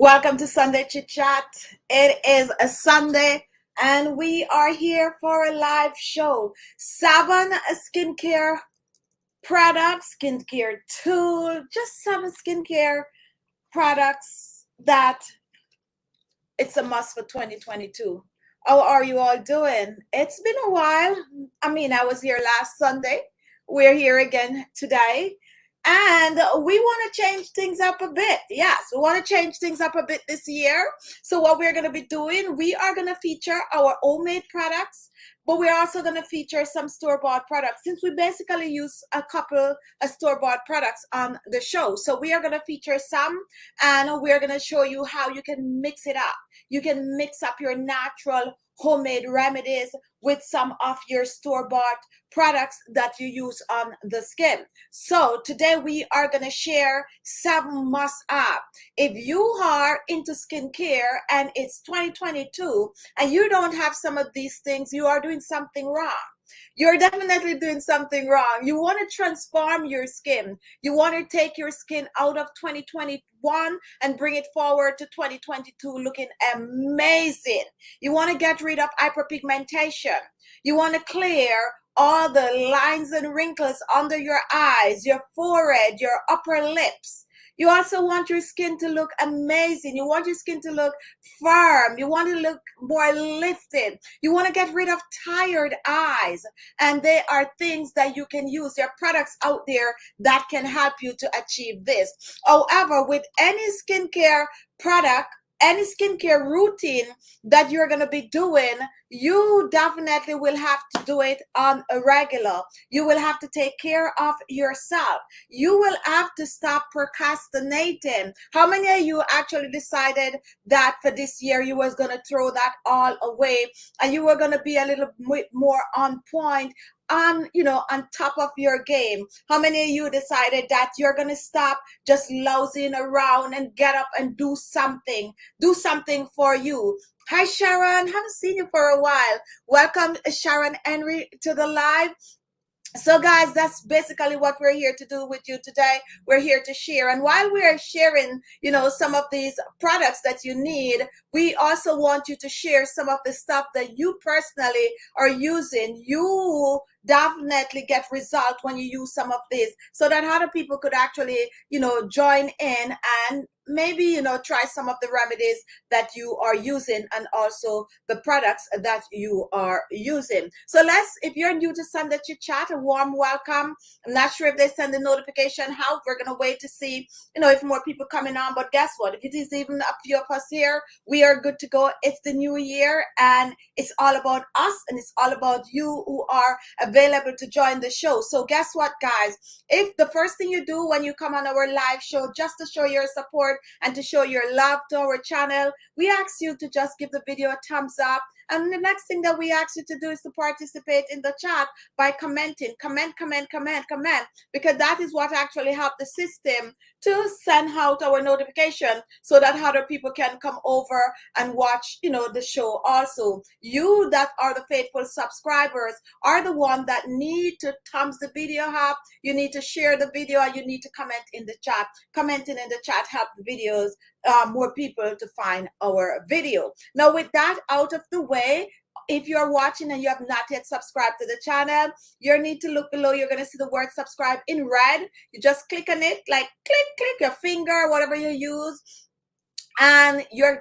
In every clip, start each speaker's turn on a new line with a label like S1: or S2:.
S1: Welcome to Sunday Chit Chat. It is a Sunday and we are here for a live show. 7 skincare products, skincare tool, just 7 skincare products that it's a must for 2022. How are you all doing? It's been a while. I was here last Sunday. We're here again today. And we want to change things up a bit. Yes, we want to change things up a bit this year. So what we're going to be doing, we are going to feature our homemade products, but we're also going to feature some store-bought products since we basically use a couple of store-bought products on the show. So we are going to feature some, and we're going to show you how you can mix it up. You can mix up your natural homemade remedies with some of your store-bought products that you use on the skin. So today we are going to share 7 must-have. If you are into skincare and it's 2022 and you don't have some of these things, you are doing something wrong. You're definitely doing something wrong. You want to transform your skin. You want to take your skin out of 2021 and bring it forward to 2022 looking amazing. You want to get rid of hyperpigmentation. You want to clear all the lines and wrinkles under your eyes, your forehead, your upper lips. You also want your skin to look amazing. You want your skin to look firm. You want to look more lifted. You want to get rid of tired eyes. And they are things that you can use. There are products out there that can help you to achieve this. However, with any skincare product, any skincare routine that you're going to be doing, you definitely will have to do it on a regular. You will have to take care of yourself. You will have to stop procrastinating. How many of you actually decided that for this year you was going to throw that all away and you were going to be a little bit more on point, on top of your game? How many of you decided that you're gonna stop just lousing around and get up and do something for you? Hi Sharon, haven't seen you for a while. Welcome Sharon Henry to the live. So guys, that's basically what we're here to do with you today. We're here to share, and while we're sharing some of these products that you need, we also want you to share some of the stuff that you personally are using. You definitely get results when you use some of these, so that other people could actually join in and maybe try some of the remedies that you are using and also the products that you are using. So if you're new to Sunday Chit Chat, a warm welcome. I'm not sure if they send the notification out. We're gonna wait to see if more people coming on, but guess what, if it is even a few of us here, we are good to go. It's the new year and it's all about us, and it's all about you who are available to join the show. So guess what, guys, if the first thing you do when you come on our live show, just to show your support and to show your love to our channel, we ask you to just give the video a thumbs up. And the next thing that we ask you to do is to participate in the chat by commenting. Comment, because that is what actually helps the system to send out our notification so that other people can come over and watch the show also. You that are the faithful subscribers are the one that need to thumbs the video up. You need to share the video and you need to comment in the chat. Commenting in the chat help the videos more people to find our video. Now with that out of the way, if you're watching and you have not yet subscribed to the channel, you need to look below. You're going to see the word subscribe in red. You just click on it, like click your finger, whatever you use, and you're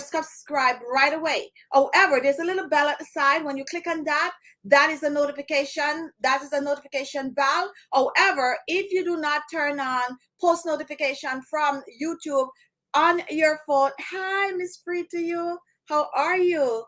S1: subscribed right away. However, there's a little bell at the side. When you click on that, that is a notification. That is a notification bell. However, if you do not turn on post notification from YouTube on your phone, hi, Miss Free to you. How are you?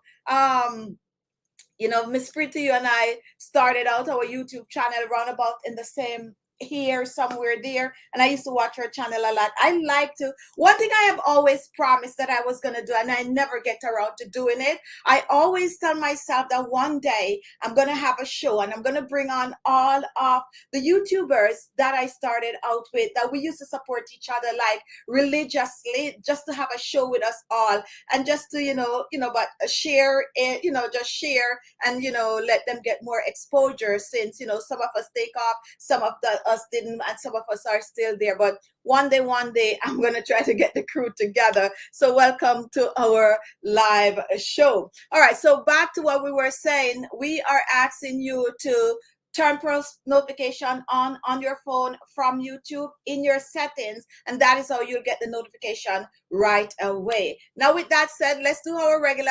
S1: Miss Free to you and I started out our YouTube channel around about in the same here, somewhere there, and I used to watch her channel a lot. I like to, one thing I have always promised that I was going to do, and I never get around to doing it, I always tell myself that one day I'm going to have a show and I'm going to bring on all of the YouTubers that I started out with, that we used to support each other like religiously, just to have a show with us all, and just to but share it, just share and let them get more exposure, since some of us take off, some of us didn't, and some of us are still there. But one day, I'm going to try to get the crew together. So welcome to our live show. All right, so back to what we were saying. We are asking you to turn post notification on your phone from YouTube in your settings, and that is how you'll get the notification right away. Now, with that said, let's do our regular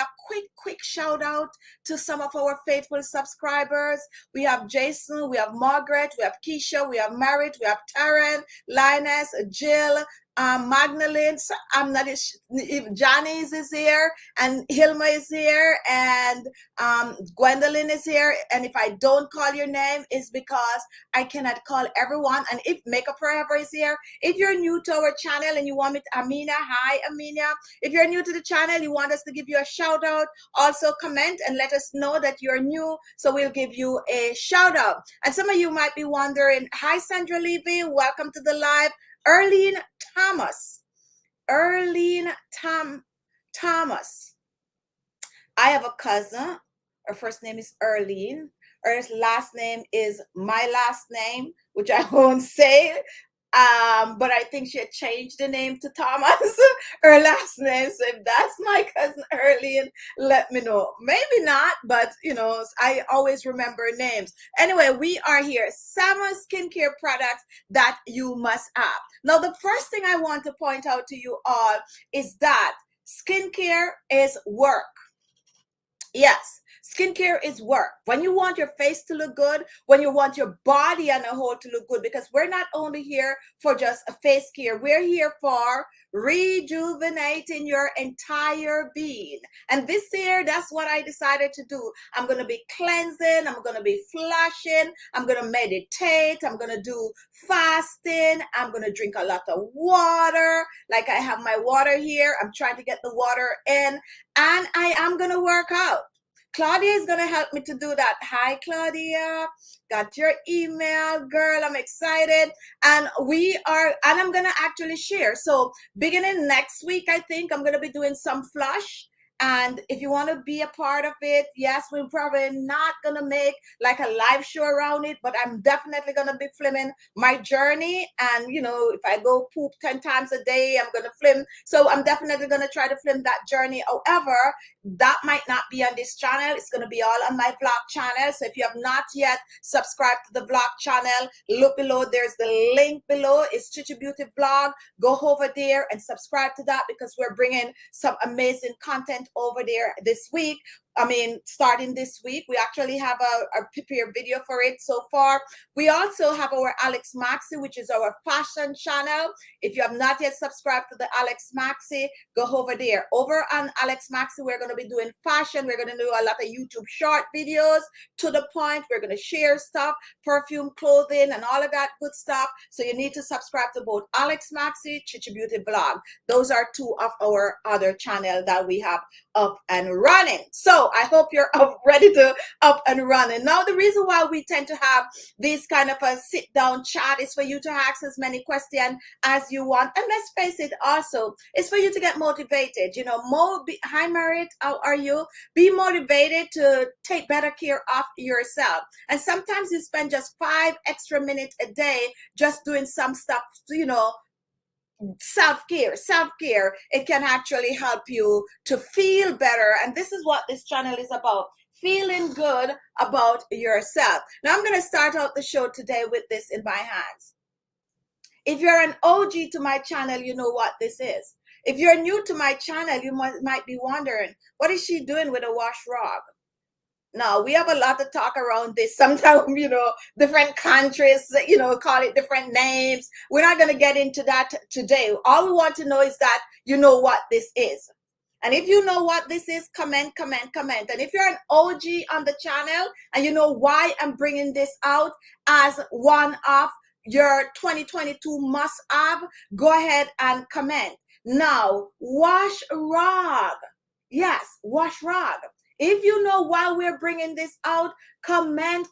S1: quick shout out to some of our faithful subscribers. We have Jason, we have Margaret, we have Keisha, we have Marit, we have Taryn, Linus, Jill, Magdalene, I'm not if Johnny's is here, and Hilma is here, and Gwendolyn is here. And if I don't call your name, it's because I cannot call everyone. And if Makeup Forever is here, if you're new to our channel and you want me to, Amina, hi Amina. If you're new to the channel, you want us to give you a shout out, also comment and let us know that you're new, so we'll give you a shout out. And some of you might be wondering, hi Sandra Levy, welcome to the live. Erlene Thomas. Thomas. I have a cousin. Her first name is Erlene. Her last name is my last name, which I won't say. But I think she had changed the name to Thomas, her last name. So if that's my cousin Erlene, let me know. Maybe not, but you know, I always remember names. Anyway, we are here. 7 skincare products that you must have. Now, the first thing I want to point out to you all is that skincare is work. Yes, skincare is work. When you want your face to look good, when you want your body on a whole to look good, because we're not only here for just a face care, we're here for rejuvenating your entire being. And this year, that's what I decided to do. I'm going to be cleansing, I'm going to be flushing, I'm going to meditate, I'm going to do fasting, I'm going to drink a lot of water. Like I have my water here, I'm trying to get the water in, and I am going to work out. Claudia is going to help me to do that. Hi, Claudia. Got your email, girl. I'm excited. And I'm going to actually share. So beginning next week, I think I'm going to be doing some flush. And if you want to be a part of it, yes, we're probably not going to make like a live show around it, but I'm definitely going to be filming my journey. And, you know, if I go poop 10 times a day, I'm going to film. So I'm definitely going to try to film that journey. However, that might not be on this channel. It's going to be all on my vlog channel. So if you have not yet subscribed to the vlog channel, look below. There's the link below. It's Khichi Beauty Vlog. Go over there and subscribe to that, because we're bringing some amazing content over there this week. I mean, starting this week, we actually have a prepared video for it so far. We also have our ALESMAXI, which is our fashion channel. If you have not yet subscribed to the ALESMAXI, go over there. Over on ALESMAXI, we're going to be doing fashion. We're going to do a lot of YouTube short videos, to the point. We're going to share stuff, perfume, clothing, and all of that good stuff. So you need to subscribe to both ALESMAXI, Khichi Beauty Vlog. Those are 2 of our other channels that we have up and running. So I hope you're ready to up and running. Now, the reason why we tend to have this kind of a sit down chat is for you to ask as many questions as you want. And let's face it, also, it's for you to get motivated. You know, hi Marit, how are you? Be motivated to take better care of yourself. And sometimes you spend just 5 extra minutes a day just doing some stuff, you know, self-care. It can actually help you to feel better. And this is what this channel is about, feeling good about yourself. Now I'm going to start out the show today with this in my hands. If you're an OG to my channel, you know what this is. If you're new to my channel, you might be wondering, what is she doing with a wash rag? Now, we have a lot of talk around this. Sometimes, you know, different countries, you know, call it different names. We're not going to get into that today. All we want to know is that you know what this is. And if you know what this is, comment. And if you're an OG on the channel and you know why I'm bringing this out as one of your 2022 must-have, go ahead and comment. Now, wash rag. Yes, wash rag. If you know why we're bringing this out, comment,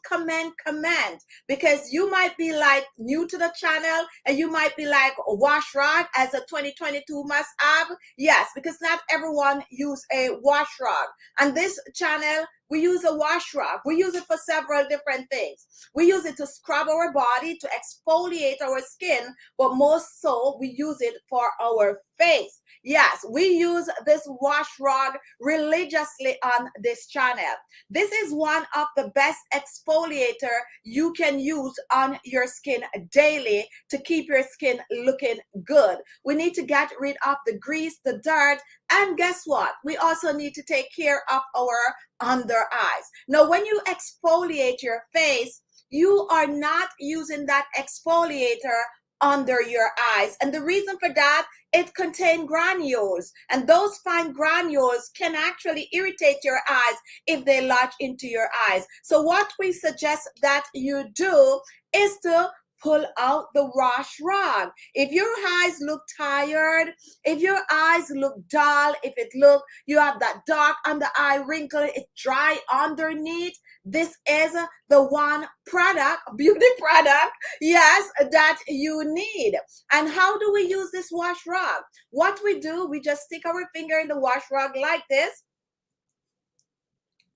S1: because you might be like new to the channel and you might be like, wash rag as a 2022 must have. Yes, because not everyone use a wash rag. And this channel, we use a wash rag. We use it for several different things. We use it to scrub our body, to exfoliate our skin, but most so we use it for our face. Yes, we use this wash rag religiously on this channel. This is one of the best exfoliator you can use on your skin daily to keep your skin looking good. We need to get rid of the grease, the dirt, and guess what? We also need to take care of our under eyes. Now, when you exfoliate your face, you are not using that exfoliator under your eyes. And the reason for that, it contains granules. And those fine granules can actually irritate your eyes if they lodge into your eyes. So what we suggest that you do is to pull out the wash rag. If your eyes look tired, if your eyes look dull, if it look, you have that dark under eye wrinkle, it's dry underneath, this is the one product, beauty product, yes, that you need. And how do we use this wash rag? What we do, we just stick our finger in the wash rag like this,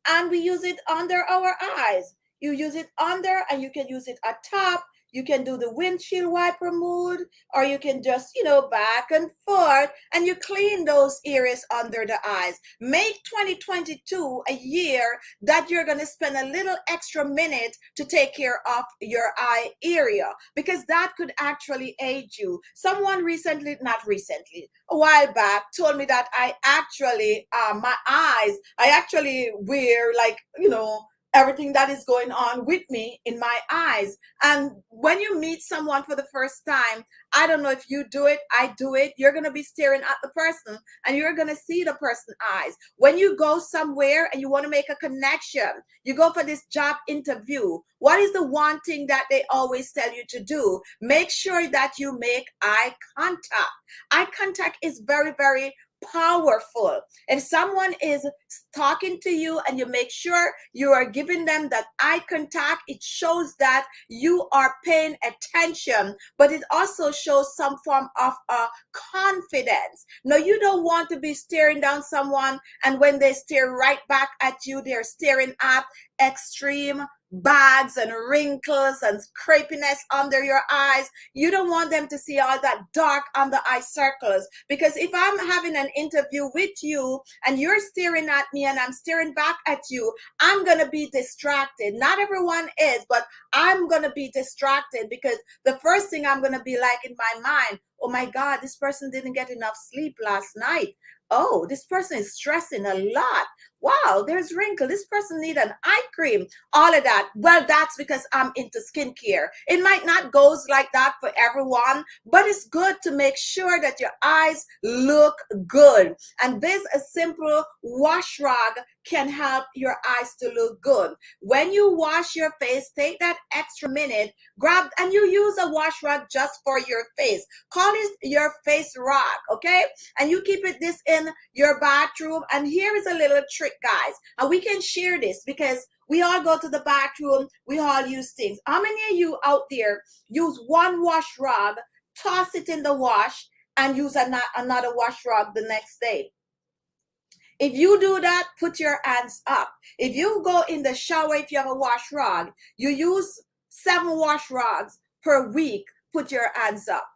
S1: and we use it under our eyes. You use it under, and you can use it at top. You can do the windshield wiper mode, or you can just, back and forth, and you clean those areas under the eyes. Make 2022 a year that you're going to spend a little extra minute to take care of your eye area, because that could actually aid you. Someone recently, not recently, a while back, told me that I actually, my eyes, I actually wear like, everything that is going on with me in my eyes. And when you meet someone for the first time, I don't know if you do it, I do it, you're going to be staring at the person and you're going to see the person's eyes. When you go somewhere and you want to make a connection, you go for this job interview, what is the one thing that they always tell you to do? Make sure that you make eye contact. Eye contact is very, very powerful. If someone is talking to you and you make sure you are giving them that eye contact, it shows that you are paying attention, but it also shows some form of confidence. Now, you don't want to be staring down someone and when they stare right back at you, they're staring at extreme bags and wrinkles and scrapiness under your eyes. You don't want them to see all that dark under eye circles, because if I'm having an interview with you and you're staring at me and I'm staring back at you, I'm gonna be distracted. Not everyone is, but I'm gonna be distracted, because the first thing I'm gonna be like in my mind, oh my God, this person didn't get enough sleep last night. Oh, this person is stressing a lot. Wow, there's wrinkle. This person need an eye cream. All of that. Well, that's because I'm into skincare. It might not go like that for everyone, but it's good to make sure that your eyes look good. And this a simple wash rag can help your eyes to look good. When you wash your face, take that extra minute, grab, and you use a wash rag just for your face. Call it your face rag, okay? And you keep this in your bathroom. And here is a little trick, guys, and we can share this because we all go to the bathroom, we all use things. How many of you out there use one wash rag, toss it in the wash, and use another wash rag the next day? If you do that, put your hands up. If you go in the shower, if you have a wash rag, you use 7 wash rags per week, put your hands up.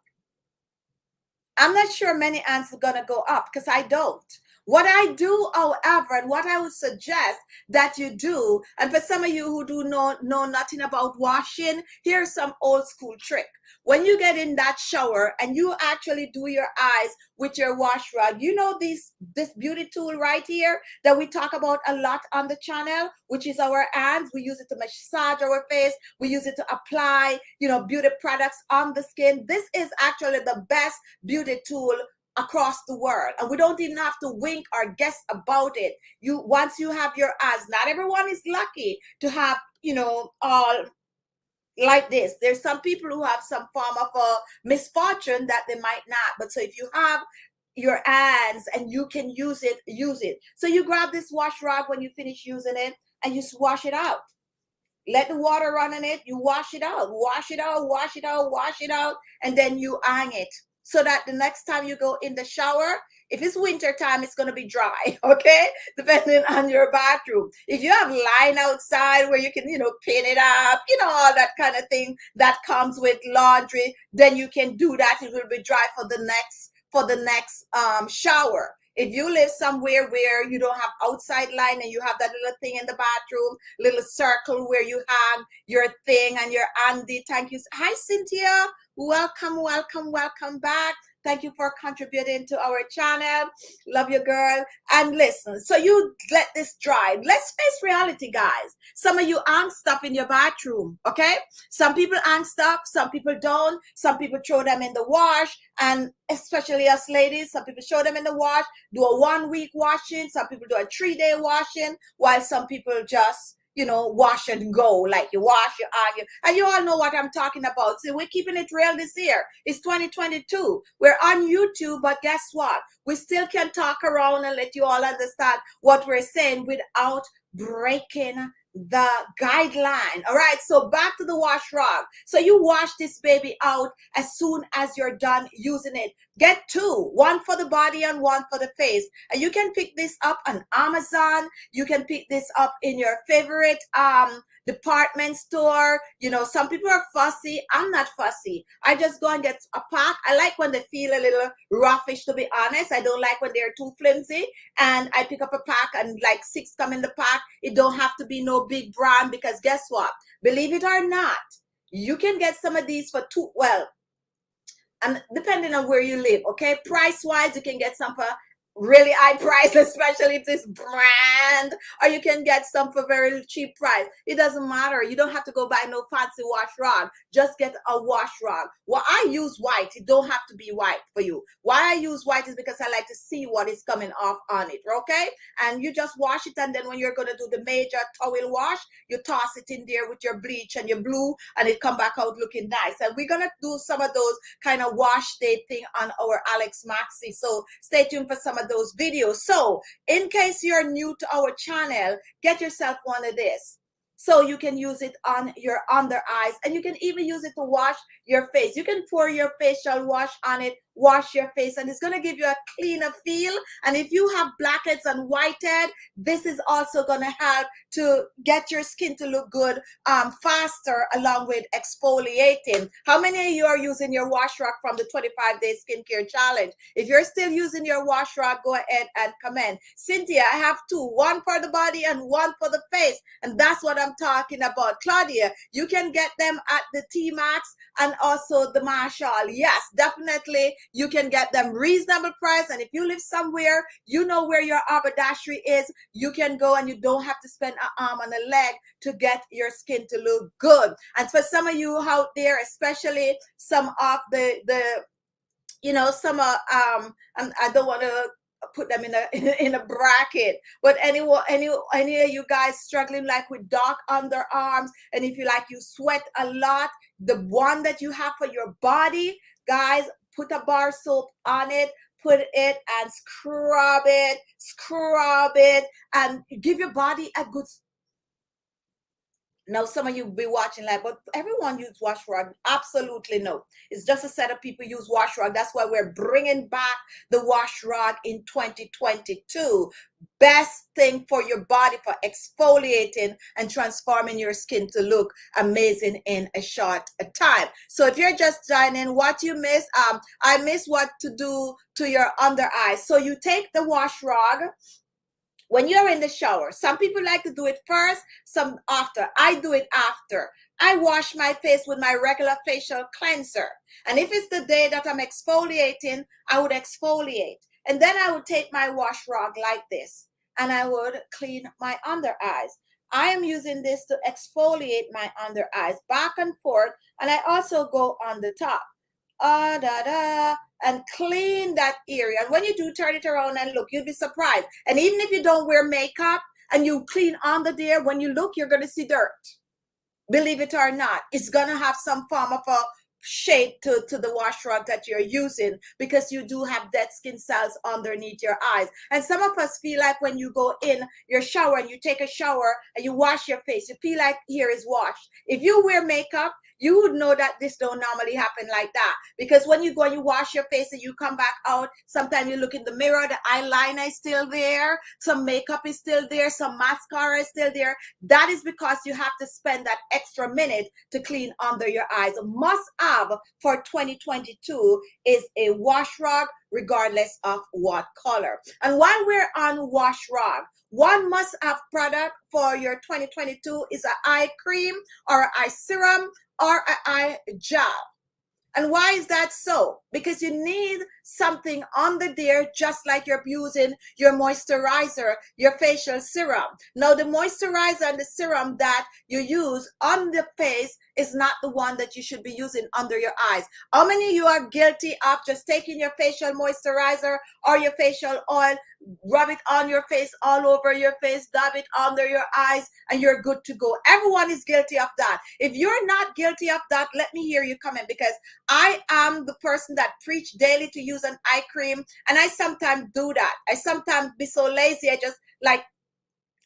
S1: I'm not sure many hands are gonna go up because I don't. What I do, however, and what I would suggest that you do, and for some of you who do know nothing about washing, here's some old school trick. When you get in that shower and you actually do your eyes with your wash rag, you know this beauty tool right here that we talk about a lot on the channel, which is our hands. We use it to massage our face. We use it to apply, beauty products on the skin. This is actually the best beauty tool across the world, and we don't even have to wink or guess about it. Once you have your eyes, not everyone is lucky to have all like this. There's some people who have some form of a misfortune that they might not, but so if you have your hands and you can use it, use it. So you grab this wash rag when you finish using it and you wash it out. Let the water run in it. You wash it out, wash it out, wash it out, wash it out, and then you hang it so that the next time you go in the shower, if it's winter time, it's going to be dry, okay? Depending on your bathroom. If you have line outside where you can, pin it up, all that kind of thing that comes with laundry, then you can do that. It will be dry for the next shower. If you live somewhere where you don't have outside line and you have that little thing in the bathroom, little circle where you hang your thing and your Andy, thank you. Hi, Cynthia. Welcome, welcome, welcome back. Thank you for contributing to our channel. Love you, girl. And listen, so you let this dry. Let's face reality, guys. Some of you hang stuff in your bathroom, okay? Some people hang stuff, some people don't. Some people throw them in the wash, and especially us ladies, some people throw them in the wash, do a 1 week washing. Some people do a 3-day washing, while some people just wash and go, like you wash, you argue, and you all know what I'm talking about. So we're keeping it real this year. It's 2022. We're on YouTube, but guess what? We still can talk around and let you all understand what we're saying without breaking the guideline. All right, so back to the wash rag. So you wash this baby out as soon as you're done using it. Get 2, one for the body and one for the face. And you can pick this up on Amazon. You can pick this up in your favorite department store. Some people are fussy. I'm not fussy. I just go and get a pack. I like when they feel a little roughish, to be honest. I don't like when they're too flimsy. And I pick up a pack and like 6 come in the pack. It don't have to be no big brand, because guess what? Believe it or not, you can get some of these for and depending on where you live, okay? Price wise, you can get some for really high price, especially if this brand, or you can get some for very cheap price. It doesn't matter. You don't have to go buy no fancy wash rag. Just get a wash rag. Well, I use white. It don't have to be white for you. Why I use white is because I like to see what is coming off on it, okay? And you just wash it, and then when you're going to do the major towel wash, you toss it in there with your bleach and your blue, and it come back out looking nice. And we're going to do some of those kind of wash day thing on our ALESMAXI. So stay tuned for some of those videos. So in case you're new to our channel, get yourself one of this. So you can use it on your under eyes, and you can even use it to wash your face. You can pour your facial wash on it, wash your face, and it's going to give you a cleaner feel. And if you have blackheads and whitehead, this is also going to help to get your skin to look good faster, along with exfoliating. How many of you are using your wash rag from the 25-day skincare challenge? If you're still using your wash rag, go ahead and comment. Cynthia, I have 2, one for the body and one for the face, and that's what I'm talking about. Claudia, you can get them at the T-Max and also the Marshall. Yes, definitely. You can get them reasonable price. And if you live somewhere, you know where your haberdashery is, you can go, and you don't have to spend an arm and a leg to get your skin to look good. And for some of you out there, especially some of some and I don't want to put them in a bracket, but any of you guys struggling like with dark underarms, and if you sweat a lot, the one that you have for your body, guys, put a bar soap on it, put it and scrub it, and give your body a good. Now, some of you be watching like, but everyone use wash rag. Absolutely no. It's just a set of people use wash rag. That's why we're bringing back the wash rag in 2022. Best thing for your body for exfoliating and transforming your skin to look amazing in a short time. So if you're just joining, what you miss, I miss what to do to your under eyes. So you take the wash rag when you're in the shower. Some people like to do it first, some after. I do it after. I wash my face with my regular facial cleanser. And if it's the day that I'm exfoliating, I would exfoliate. And then I would take my wash rag like this, and I would clean my under eyes. I am using this to exfoliate my under eyes back and forth. And I also go on the top. And clean that area. And when you do turn it around and look, you'll be surprised. And even if you don't wear makeup and you clean under there, when you look, you're going to see dirt. Believe it or not, it's going to have some form of a shade to the wash rag that you're using, because you do have dead skin cells underneath your eyes. And some of us feel like when you go in your shower and you take a shower and you wash your face, you feel like here is washed. If you wear makeup, you would know that this don't normally happen like that, because when you go and you wash your face and you come back out, sometimes you look in the mirror, the eyeliner is still there, some makeup is still there, some mascara is still there. That is because you have to spend that extra minute to clean under your eyes. A must have for 2022 is a wash rag, regardless of what color. And while we're on wash rag, one must have product for your 2022 is an eye cream or an eye serum or an eye gel. And why is that so? Because you need something under there, just like you're using your moisturizer, your facial serum. Now, the moisturizer and the serum that you use on the face is not the one that you should be using under your eyes. How many of you are guilty of just taking your facial moisturizer or your facial oil, rub it on your face, all over your face, dab it under your eyes, and you're good to go? Everyone is guilty of that. If you're not guilty of that, let me hear you comment, because I am the person that preach daily to use an eye cream, and I sometimes do that. I sometimes be so lazy, I just like,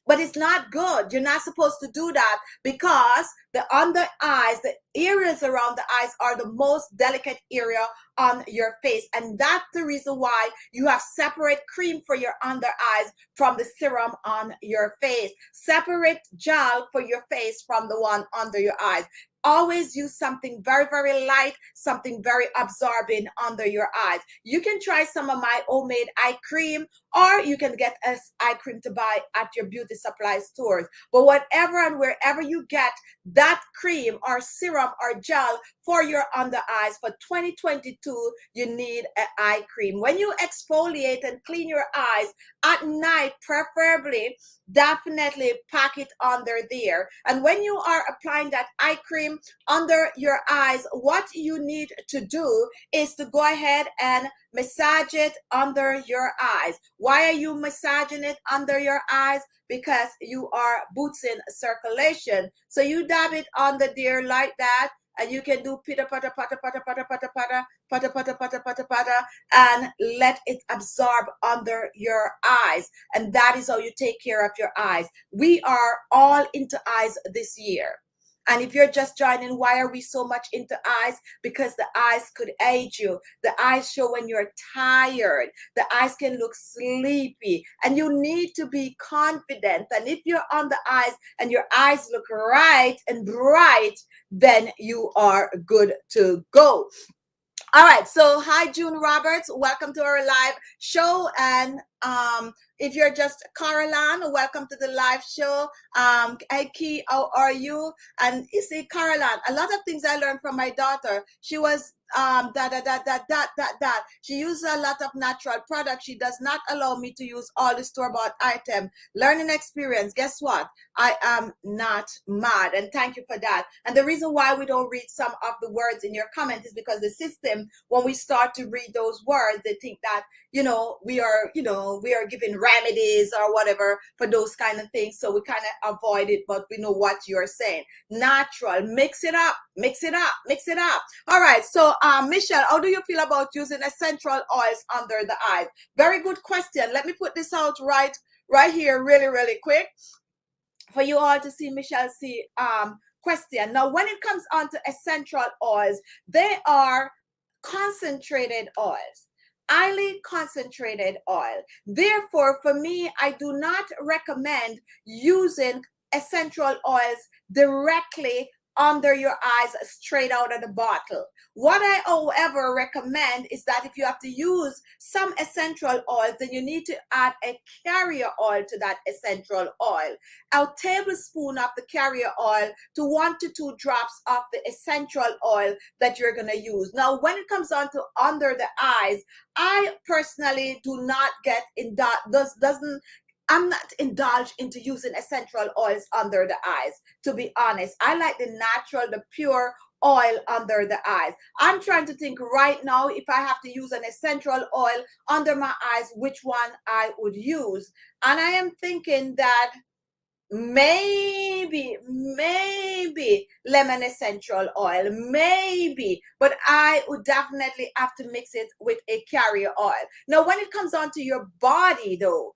S1: but it's not good. You're not supposed to do that, because the under eyes, the areas around the eyes are the most delicate area on your face. And that's the reason why you have separate cream for your under eyes from the serum on your face. Separate gel for your face from the one under your eyes. Always use something very, very light, something very absorbing under your eyes. You can try some of my homemade eye cream, or you can get an eye cream to buy at your beauty supply stores. But whatever and wherever you get that cream or serum or gel for your under eyes for 2022, you need an eye cream. When you exfoliate and clean your eyes at night, preferably, definitely pack it under there. And when you are applying that eye cream under your eyes, what you need to do is to go ahead and massage it under your eyes. Why are you massaging it under your eyes? Because you are boosting circulation. So you dab it under there like that, and you can do pitta patta patta patta patta patta patta patta patta patta patta patta, and let it absorb under your eyes. And that is how you take care of your eyes. We are all into eyes this year. And if you're just joining, why are we so much into eyes? Because the eyes could age you. The eyes show when you're tired. The eyes can look sleepy, and you need to be confident. And if you're on the eyes and your eyes look right and bright, then you are good to go. All right, so hi June Roberts, welcome to our live show. And if you're just Caroline, welcome to the live show. Hi Key, how are you? And you see, Caroline, a lot of things I learned from my daughter. She was she uses a lot of natural products. She does not allow me to use all the store-bought item. Learning experience. Guess what? I am not mad, and thank you for that. And the reason why we don't read some of the words in your comment is because the system, when we start to read those words, they think that we are giving remedies or whatever for those kind of things. So we kind of avoid it, but we know what you're saying. Natural, mix it up, mix it up, mix it up. All right, so Michelle, how do you feel about using essential oils under the eyes? Very good question. Let me put this out right here really, really quick for you all to see Michelle's question. Now, when it comes on to essential oils, they are concentrated oils. Highly concentrated oil. Therefore, for me, I do not recommend using essential oils directly under your eyes straight out of the bottle. What I, however, recommend is that if you have to use some essential oils, then you need to add a carrier oil to that essential oil. A tablespoon of the carrier oil to 1 to 2 drops of the essential oil that you're going to use. Now, when it comes on to under the eyes, I personally do not get in that, I'm not indulged into using essential oils under the eyes, to be honest. I like the natural, the pure oil under the eyes. I'm trying to think right now, if I have to use an essential oil under my eyes, which one I would use. And I am thinking that maybe lemon essential oil, maybe, but I would definitely have to mix it with a carrier oil. Now, when it comes on to your body, though,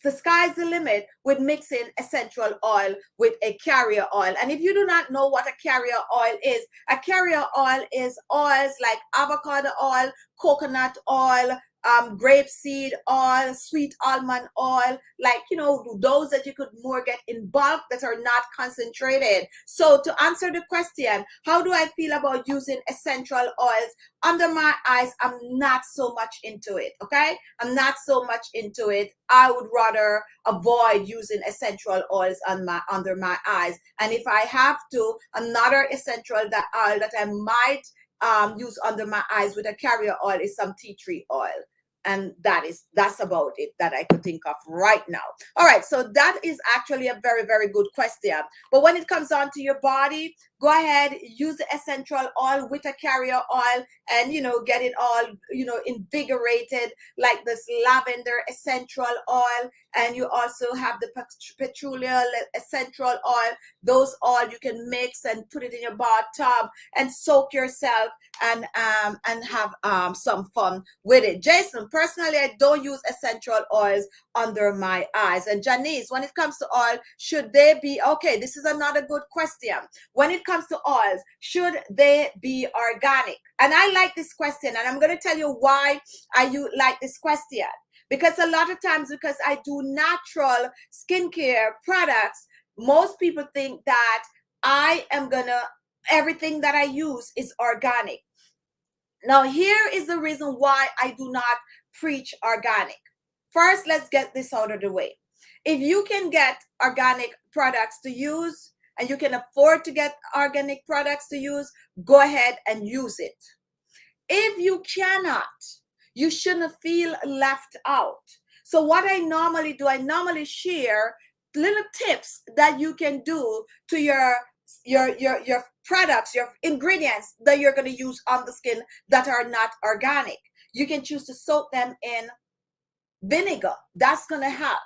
S1: the sky's the limit with mixing essential oil with a carrier oil. And if you do not know what a carrier oil is, a carrier oil is oils like avocado oil, coconut oil, grapeseed oil, sweet almond oil, like, you know, those that you could more get in bulk that are not concentrated. So to answer the question, how do I feel about using essential oils under my eyes? I'm not so much into it, okay? I'm not so much into it. I would rather avoid using essential oils on under my eyes. And if I have to, another essential oil that I might use under my eyes with a carrier oil is some tea tree oil. And that's about it that I could think of right now. All right, so that is actually a very, very good question. But when it comes on to your body, go ahead, use the essential oil with a carrier oil and, you know, get it all, you know, invigorated, like this lavender essential oil. And you also have the patchouli essential oil. Those oil you can mix and put it in your bathtub and soak yourself and have some fun with it. Jason, personally, I don't use essential oils under my eyes. And Janice, when it comes to oil, should they be, okay, this is another good question. When it comes to oils, should they be organic? And I like this question, and I'm going to tell you why I like this question. Because a lot of times, because I do natural skincare products, most people think that everything that I use is organic. Now, here is the reason why I do not preach organic. First, let's get this out of the way. If you can get organic products to use and you can afford to get organic products to use, go ahead and use it. If you cannot, you shouldn't feel left out. So what I normally do, I normally share little tips that you can do to your products, your ingredients that you're going to use on the skin that are not organic. You can choose to soak them in vinegar. That's going to help,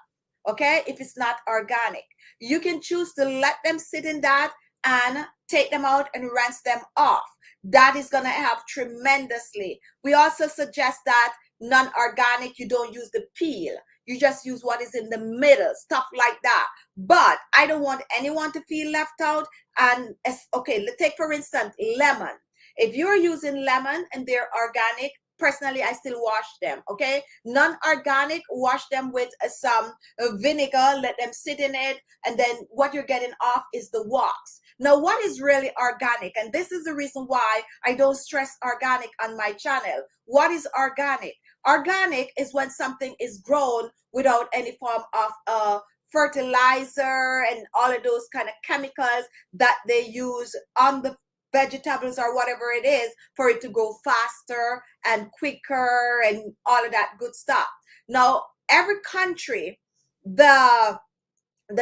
S1: okay, if it's not organic. You can choose to let them sit in that and take them out and rinse them off. That is going to help tremendously. We also suggest that non-organic, you don't use the peel. You just use what is in the middle, stuff like that. But I don't want anyone to feel left out. And okay, let's take for instance lemon. If you're using lemon and they're organic, personally, I still wash them, okay? Non-organic, wash them with some vinegar, let them sit in it, and then what you're getting off is the wax. Now, what is really organic? And this is the reason why I don't stress organic on my channel. What is organic? Organic is when something is grown without any form of fertilizer and all of those kind of chemicals that they use on the vegetables or whatever it is for it to grow faster and quicker and all of that good stuff. Now, every country, the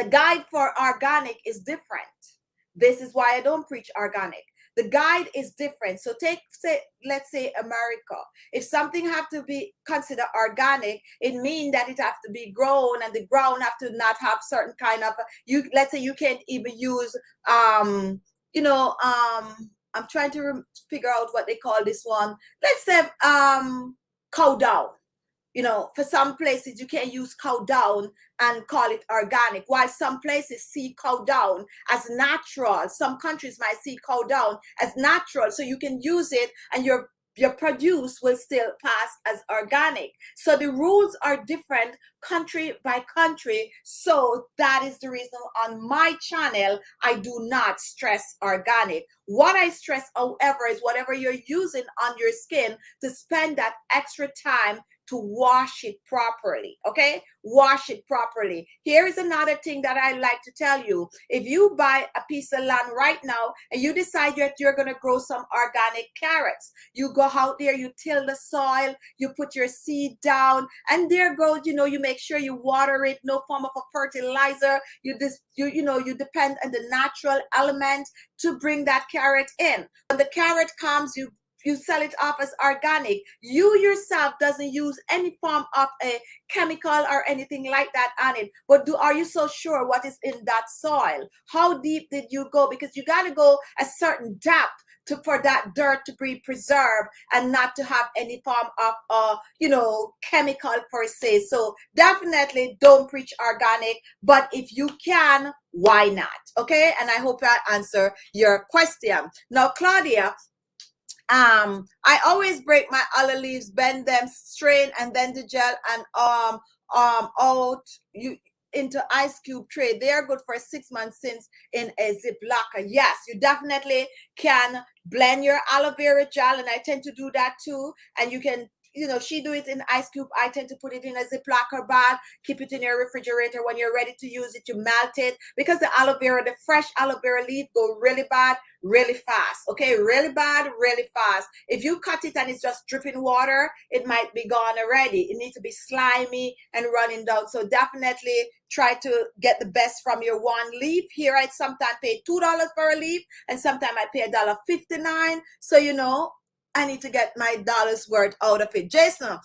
S1: guide for organic is different. This is why I don't preach organic. The guide is different. So let's say America. If something have to be considered organic, it means that it have to be grown and the ground have to not have certain kind of, let's say you can't even use, I'm trying to figure out what they call this one. Let's say cow down. You know, for some places you can use cow down and call it organic, while some places see cow down as natural. Some countries might see cow down as natural, so you can use it and your produce will still pass as organic. So the rules are different country by country. So that is the reason on my channel, I do not stress organic. What I stress, however, is whatever you're using on your skin, to spend that extra time to wash it properly, okay? Wash it properly. Here is another thing that I like to tell you. If you buy a piece of land right now and you decide that you're going to grow some organic carrots, you go out there, you till the soil, you put your seed down, and there goes, you make sure you water it, no form of a fertilizer. You depend on the natural element to bring that carrot in. When the carrot comes, you you sell it off as organic. You yourself doesn't use any form of a chemical or anything like that on it. But are you so sure what is in that soil? How deep did you go? Because you got to go a certain depth for that dirt to be preserved and not to have any form of chemical per se. So definitely don't preach organic, but if you can, why not? Okay, and I hope that answer your question. Now, Claudia, I always break my aloe leaves, bend them, strain, and then the gel and out you into ice cube tray. They are good for 6 months since in a ziplocker. Yes, you definitely can blend your aloe vera gel, and I tend to do that too. And you can, she do it in ice cube. I tend to put it in a ziplocker bag, keep it in your refrigerator. When you're ready to use it, you melt it, because the aloe vera, the fresh aloe vera leaf, go really bad really fast. Okay, really bad really fast. If you cut it and it's just dripping water, it might be gone already. It needs to be slimy and running down. So definitely try to get the best from your one leaf. Here I sometimes pay $2 for a leaf, and sometimes I pay $1.59. So I need to get my dollar's worth out of it. Jason,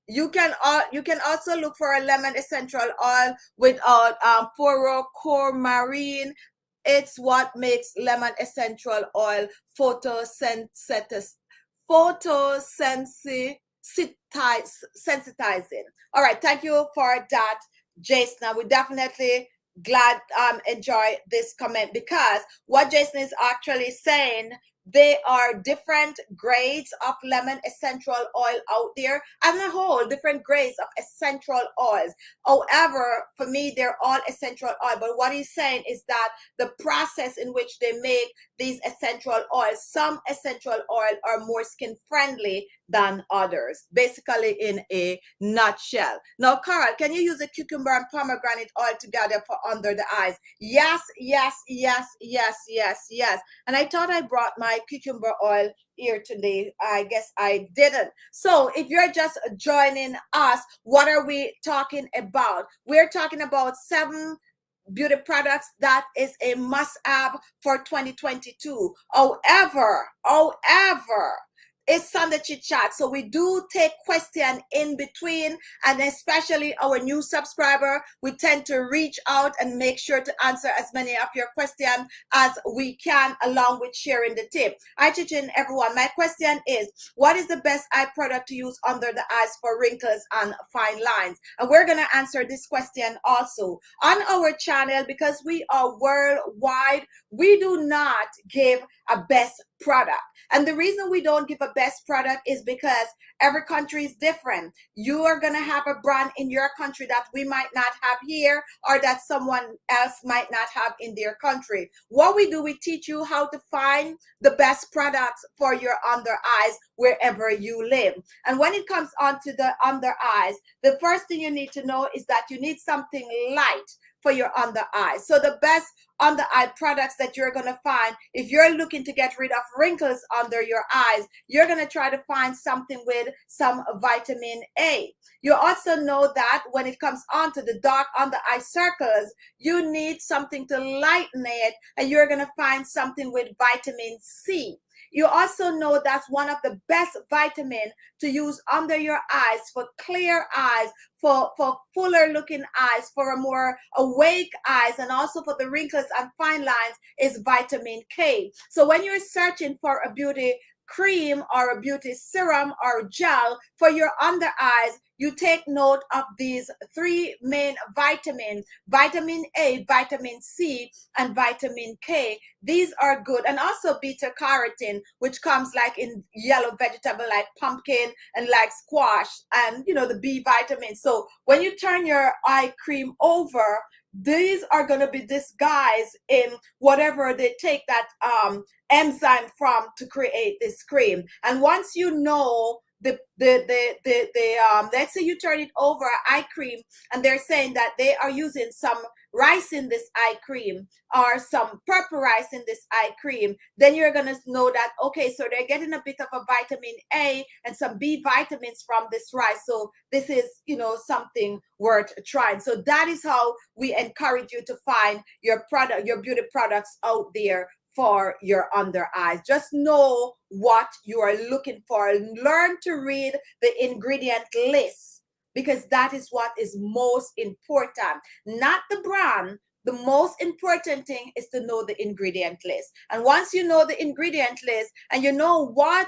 S1: you can also look for a lemon essential oil without fluorocoumarine. It's what makes lemon essential oil photosensitizing. All right, thank you for that, Jason. We definitely glad enjoy this comment, because what Jason is actually saying, they are different grades of lemon essential oil out there, and a whole different grades of essential oils. However, for me, they're all essential oil. But what he's saying is that the process in which they make these essential oils, some essential oil are more skin friendly than others, basically in a nutshell. Now, Carl, can you use a cucumber and pomegranate oil together for under the eyes? Yes, yes, yes, yes, yes, yes. And I thought I brought my cucumber oil here today. I guess I didn't. So if you're just joining us, what are we talking about? We're talking about 7 beauty products that is a must-have for 2022. However, it's Sunday Chit Chat, so we do take question in between, and especially our new subscriber, we tend to reach out and make sure to answer as many of your questions as we can, along with sharing the tip. Hi, Chichin, everyone. My question is, what is the best eye product to use under the eyes for wrinkles and fine lines? And we're going to answer this question also on our channel, because we are worldwide. We do not give a best product. And the reason we don't give a best product is because every country is different. You are going to have a brand in your country that we might not have here, or that someone else might not have in their country. What we do, we teach you how to find the best products for your under eyes wherever you live. And when it comes onto the under eyes, the first thing you need to know is that you need something light for your under eyes. So the best under eye products that you're going to find, if you're looking to get rid of wrinkles under your eyes, you're going to try to find something with some vitamin A. You also know that when it comes onto the dark under eye circles, you need something to lighten it, and you're going to find something with vitamin C. You also know that's one of the best vitamin to use under your eyes for clear eyes, for fuller looking eyes, for a more awake eyes, and also for the wrinkles and fine lines is vitamin K. So when you're searching for a beauty cream or a beauty serum or gel for your under eyes, you take note of these 3 main vitamins: vitamin A, vitamin C, and vitamin K. These are good. And also beta carotene, which comes like in yellow vegetable like pumpkin and like squash, and the B vitamins. So when you turn your eye cream over, these are going to be disguised in whatever they take that enzyme from to create this cream. And once you know let's say you turn it over eye cream, and they're saying that they are using some rice in this eye cream or some purple rice in this eye cream, then you're going to know that, okay, so they're getting a bit of a vitamin A and some B vitamins from this rice. So this is, something worth trying. So that is how we encourage you to find your product, your beauty products out there for your under eyes. Just know what you are looking for. Learn to read the ingredient list, because that is what is most important, not the brand. The most important thing is to know the ingredient list. And once you know the ingredient list and you know what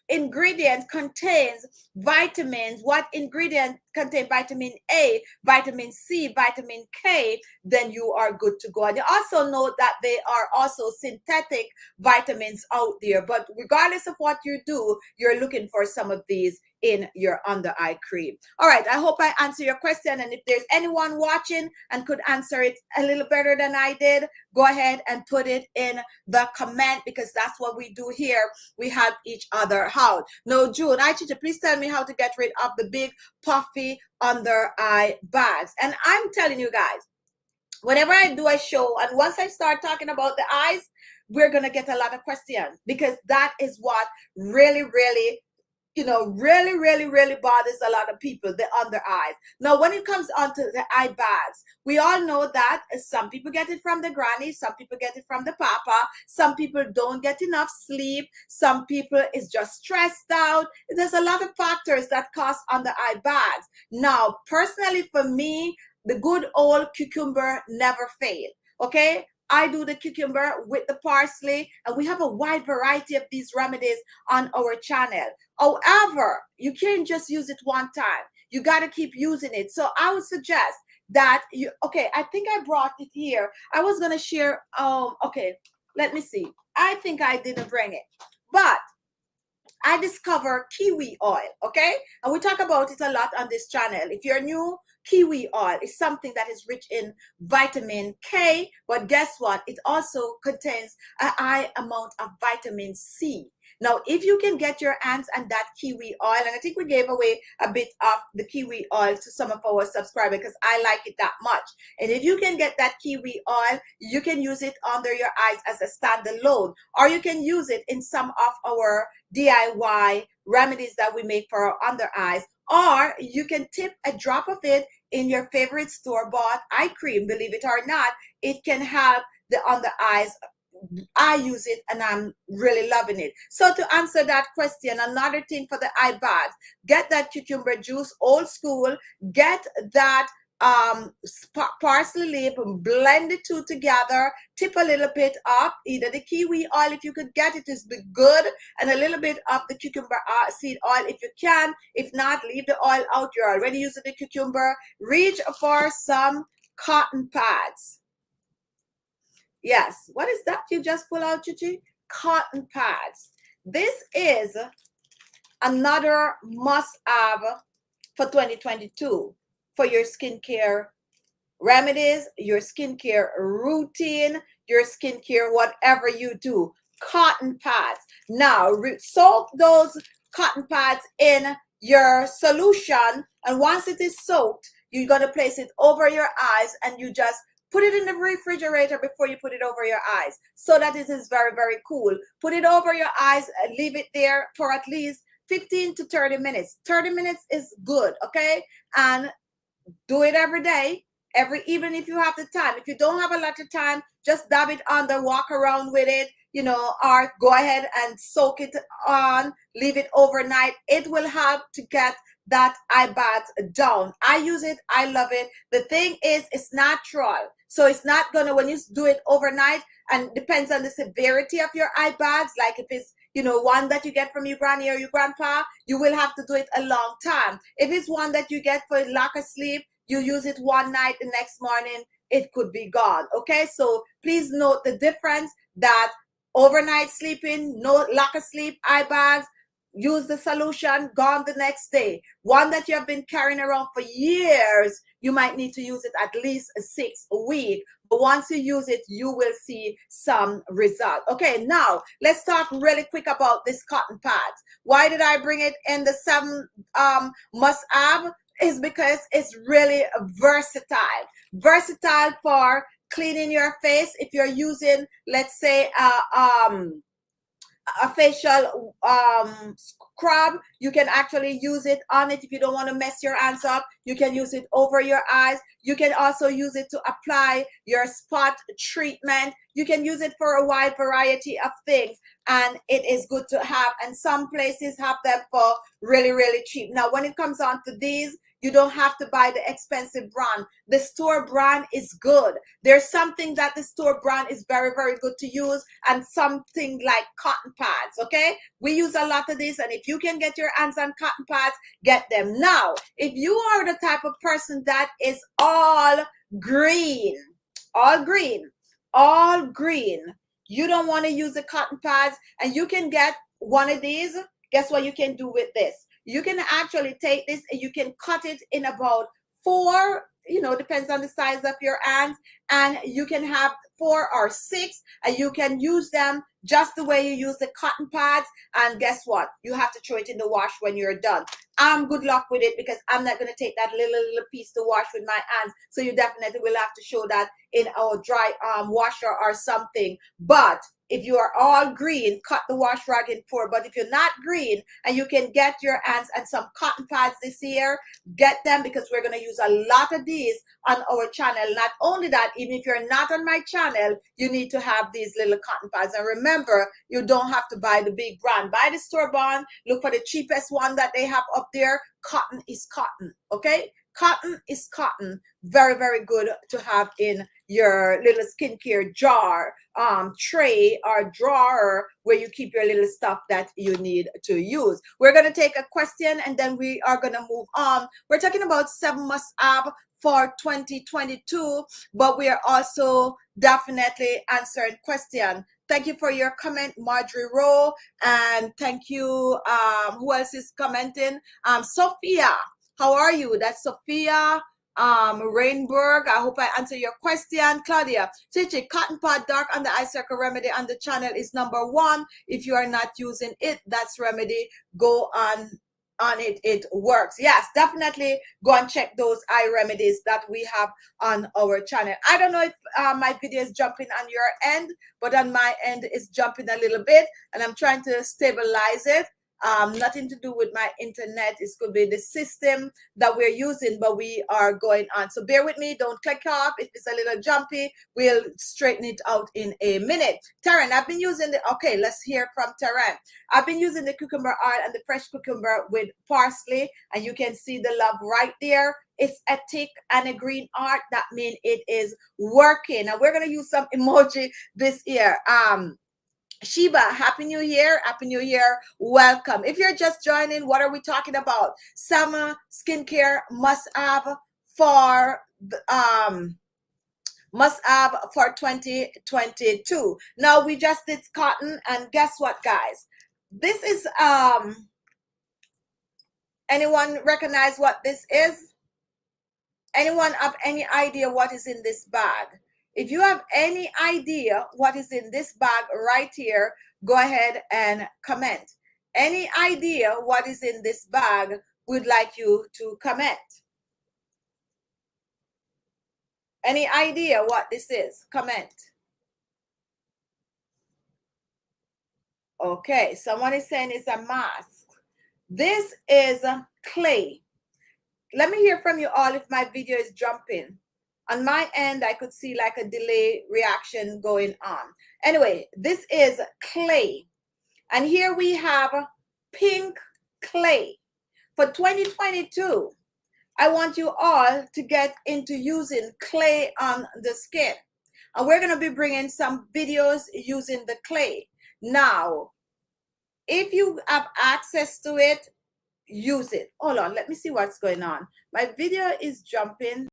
S1: ingredient contains vitamins, what ingredient contain vitamin A, vitamin C, vitamin K, then you are good to go. And you also know that they are also synthetic vitamins out there. But regardless of what you do, you're looking for some of these in your under eye cream. All right, I hope I answer your question. And if there's anyone watching and could answer it a little better than I did, go ahead and put it in the comment, because that's what we do here. We help each other out. No, June, Khichi, please tell me how to get rid of the big puffy under eye bags. And I'm telling you guys, whenever I do a show, and once I start talking about the eyes, we're going to get a lot of questions, because that is what really really bothers a lot of people, the under eyes. Now, when it comes onto the eye bags, we all know that some people get it from the granny, some people get it from the papa, some people don't get enough sleep, some people is just stressed out. There's a lot of factors that cause under eye bags. Now, personally for me, the good old cucumber never fail. Okay, I do the cucumber with the parsley, and we have a wide variety of these remedies on our channel. However, you can't just use it one time. You got to keep using it. So I would suggest that you, okay, I think I brought it here. I was going to share, okay, let me see. I think I didn't bring it, but I discovered Kiwi Oil, okay? And we talk about it a lot on this channel. If you're new, Kiwi Oil is something that is rich in vitamin K, but guess what? It also contains a high amount of vitamin C. Now, if you can get your hands on that Kiwi Oil, and I think we gave away a bit of the Kiwi Oil to some of our subscribers because I like it that much. And if you can get that Kiwi Oil, you can use it under your eyes as a standalone, or you can use it in some of our DIY remedies that we make for our under eyes, or you can tip a drop of it in your favorite store-bought eye cream. Believe it or not, it can help the under eyes. I use it and I'm really loving it. So to answer that question, another thing for the eye bags, get that cucumber juice, old school, get that parsley leaf, and blend the two together, tip a little bit up, either the kiwi oil if you could get it is good, and a little bit of the cucumber seed oil if you can. If not, leave the oil out. You're already using the cucumber. Reach for some cotton pads. Yes, what is that you just pull out, Khichi? Cotton pads. This is another must-have for 2022 for your skincare remedies, your skincare routine, your skincare, whatever you do. Cotton pads. Now, soak those cotton pads in your solution, and once it is soaked, you're going to place it over your eyes, and you just put it in the refrigerator before you put it over your eyes, so that it is very, very cool. Put it over your eyes and leave it there for at least 15 to 30 minutes. 30 minutes is good, okay? And do it every day, even if you have the time. If you don't have a lot of time, just dab it under, walk around with it, or go ahead and soak it on, leave it overnight. It will help to get that eye bags down. I use it. I love it. The thing is, it's natural. So it's not gonna, when you do it overnight, and depends on the severity of your eye bags, like if it's, one that you get from your granny or your grandpa, you will have to do it a long time. If it's one that you get for lack of sleep, you use it one night, the next morning, it could be gone. Okay, so please note the difference, that overnight sleeping, no lack of sleep, eye bags, use the solution, gone the next day. One that you have been carrying around for years, you might need to use it at least 6 weeks. But once you use it, you will see some result. Okay, now let's talk really quick about this cotton pads. Why did I bring it in the 7 must-have? Is because it's really versatile. Versatile for cleaning your face. If you're using, let's say, a facial scrub. You can actually use it on it if you don't want to mess your hands up. You can use it over your eyes. You can also use it to apply your spot treatment. You can use it for a wide variety of things, and it is good to have, and some places have them for really, really cheap. Now when it comes on to these, you don't have to buy the expensive brand. The store brand is good. There's something that the store brand is very, very good to use, and something like cotton pads, okay? We use a lot of this, and if you can get your hands on cotton pads, get them. Now, if you are the type of person that is all green, all green, all green, you don't want to use the cotton pads, and you can get one of these. Guess what you can do with this? You can actually take this and you can cut it in about 4, you know, depends on the size of your hands, and you can have 4 or 6, and you can use them just the way you use the cotton pads. And guess what? You have to throw it in the wash when you're done. Good luck with it, because I'm not going to take that little piece to wash with my hands. So you definitely will have to show that in our dry washer or something. But if you are all green, cut the wash rag in 4. But if you're not green and you can get your hands and some cotton pads this year, get them, because we're going to use a lot of these on our channel. Not only that, even if you're not on my channel, you need to have these little cotton pads. And remember, you don't have to buy the big brand. Buy the store brand. Look for the cheapest one that they have up there. Cotton is cotton, okay? Cotton is cotton. Very, very good to have in your little skincare jar, tray or drawer where you keep your little stuff that you need to use. We're going to take a question and then we are going to move on. We're talking about 7 must-have for 2022, but we are also definitely answering question. Thank you for your comment, Marjorie Rowe, and thank you. Who else is commenting? Sophia, how are you? That's Sophia Rainberg. I hope I answer your question. Claudia, Khichi, cotton pad dark under eye circle remedy on the channel is #1. If you are not using it, that's remedy. Go on it, it works. Yes, definitely go and check those eye remedies that we have on our channel. I don't know if my video is jumping on your end, but on my end it's jumping a little bit, and I'm trying to stabilize it. Nothing to do with my internet. It could be the system that we're using, but we are going on. So bear with me. Don't click off. If it's a little jumpy, we'll straighten it out in a minute. Taryn, I've been using the, okay, let's hear from Taryn. I've been using the cucumber oil and the fresh cucumber with parsley, and you can see the love right there. It's a tick and a green art. That means it is working. Now we're going to use some emoji this year. Sheba, Happy New Year. Happy New Year. Welcome. If you're just joining, what are we talking about? Summer skincare must-have for must-have for 2022. Now we just did cotton, and guess what, guys? This is anyone recognize what this is? Anyone have any idea what is in this bag? If you have any idea what is in this bag right here, go ahead and comment. Any idea what is in this bag? Would like you to comment. Any idea what this is? Comment. Okay, someone is saying it's a mask. This is clay. Let me hear from you all if my video is jumping. On my end, I could see like a delay reaction going on. Anyway, this is clay. And here we have pink clay. For 2022, I want you all to get into using clay on the skin. And we're going to be bringing some videos using the clay. Now, if you have access to it, use it. Hold on, let me see what's going on. My video is jumping.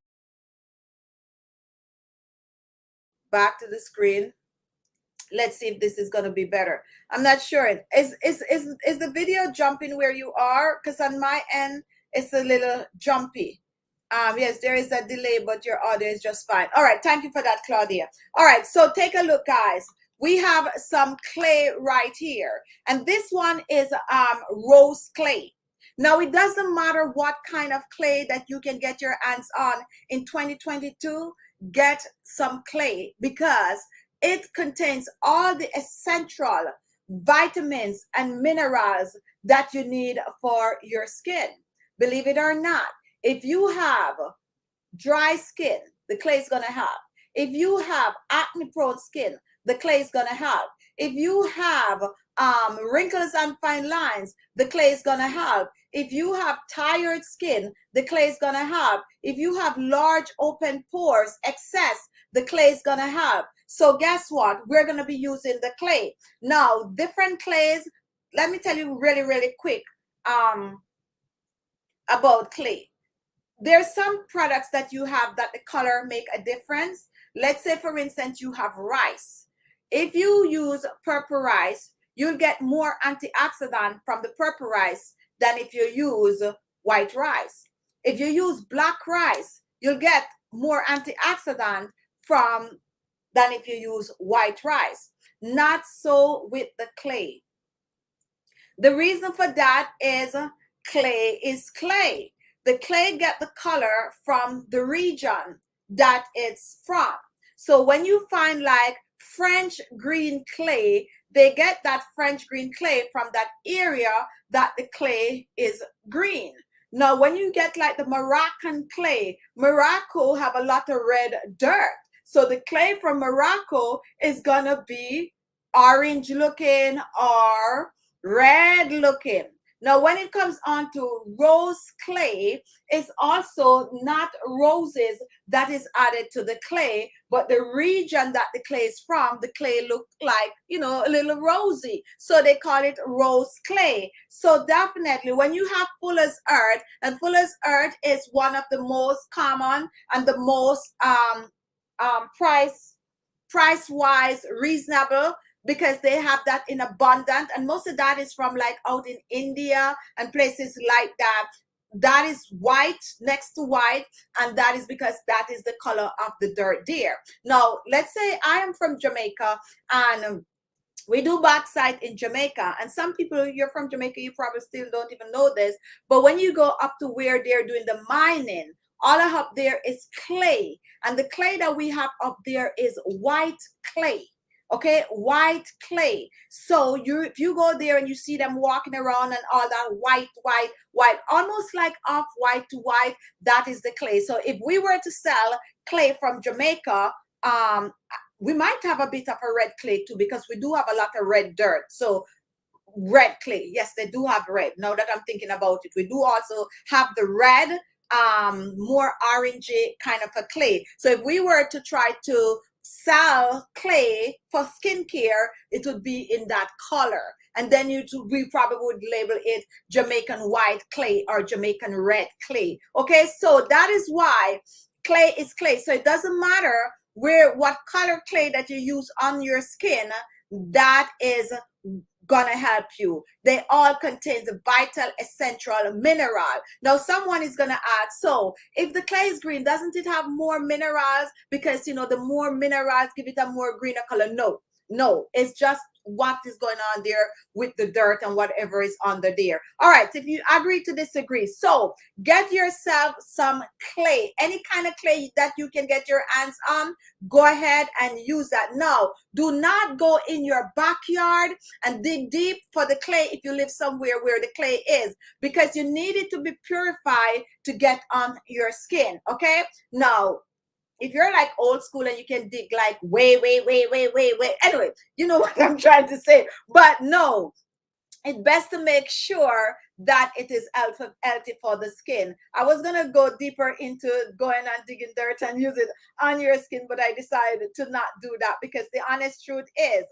S1: Back to the screen. Let's see if this is going to be better. I'm not sure. Is the video jumping where you are? Because on my end, it's a little jumpy. Yes, there is a delay, but your audio is just fine. All right, thank you for that, Claudia. All right, so take a look, guys. We have some clay right here, and this one is rose clay. Now, it doesn't matter what kind of clay that you can get your hands on in 2022. Get some clay, because it contains all the essential vitamins and minerals that you need for your skin. Believe it or not, if you have dry skin, the clay is going to help. If you have acne prone skin, the clay is going to help. If you have wrinkles and fine lines, the clay is going to help. If you have tired skin, the clay is going to help. If you have large open pores, excess, the clay is going to help. So guess what? We're going to be using the clay. Now, different clays, let me tell you really, really quick about clay. There's some products that you have that the color make a difference. Let's say, for instance, you have rice. If you use purple rice, you'll get more antioxidant from the purple rice than if you use white rice. If you use black rice, you'll get more antioxidant than if you use white rice. Not so with the clay. The reason for that is clay is clay. The clay get the color from the region that it's from. So when you find like French green clay, they get that French green clay from that area that the clay is green. Now, when you get like the Moroccan clay, Morocco have a lot of red dirt. So the clay from Morocco is gonna be orange looking or red looking. Now, when it comes on to rose clay, it's also not roses that is added to the clay, but the region that the clay is from, the clay look like, you know, a little rosy. So they call it rose clay. So definitely when you have Fuller's Earth, and Fuller's Earth is one of the most common and the most price-wise reasonable, because they have that in abundance, and most of that is from like out in India and places like that. That is white next to white, and that is because that is the color of the dirt there. Now, let's say I am from Jamaica and we do bauxite in Jamaica, and some people, you're from Jamaica, you probably still don't even know this, but when you go up to where they're doing the mining, all up there is clay, and the clay that we have up there is white clay. Okay, white clay. So if you go there and you see them walking around and all that white, almost like off white to white, that is the clay. So if we were to sell clay from Jamaica, we might have a bit of a red clay too, because we do have a lot of red dirt. So red clay, yes, they do have red. Now that I'm thinking about it, we do also have the red, more orangey kind of a clay. So if we were to try to sell clay for skincare, it would be in that color, and then we probably would label it Jamaican white clay or Jamaican red clay. Okay, so that is why clay is clay. So it doesn't matter what color clay that you use on your skin, that is gonna help you. They all contain the vital essential mineral. Now someone is gonna ask, so if the clay is green, doesn't it have more minerals? Because you know, the more minerals give it a more greener color. No, it's just what is going on there with the dirt and whatever is under there. All right, so if you agree to disagree, so get yourself some clay, any kind of clay that you can get your hands on. Go ahead and use that. Now, do not go in your backyard and dig deep for the clay if you live somewhere where the clay is, because you need it to be purified to get on your skin. Okay, now if you're like old school and you can dig like way, anyway, you know what I'm trying to say. But no, it's best to make sure that it is healthy for the skin. I was gonna go deeper into going and digging dirt and use it on your skin, but I decided to not do that, because the honest truth is,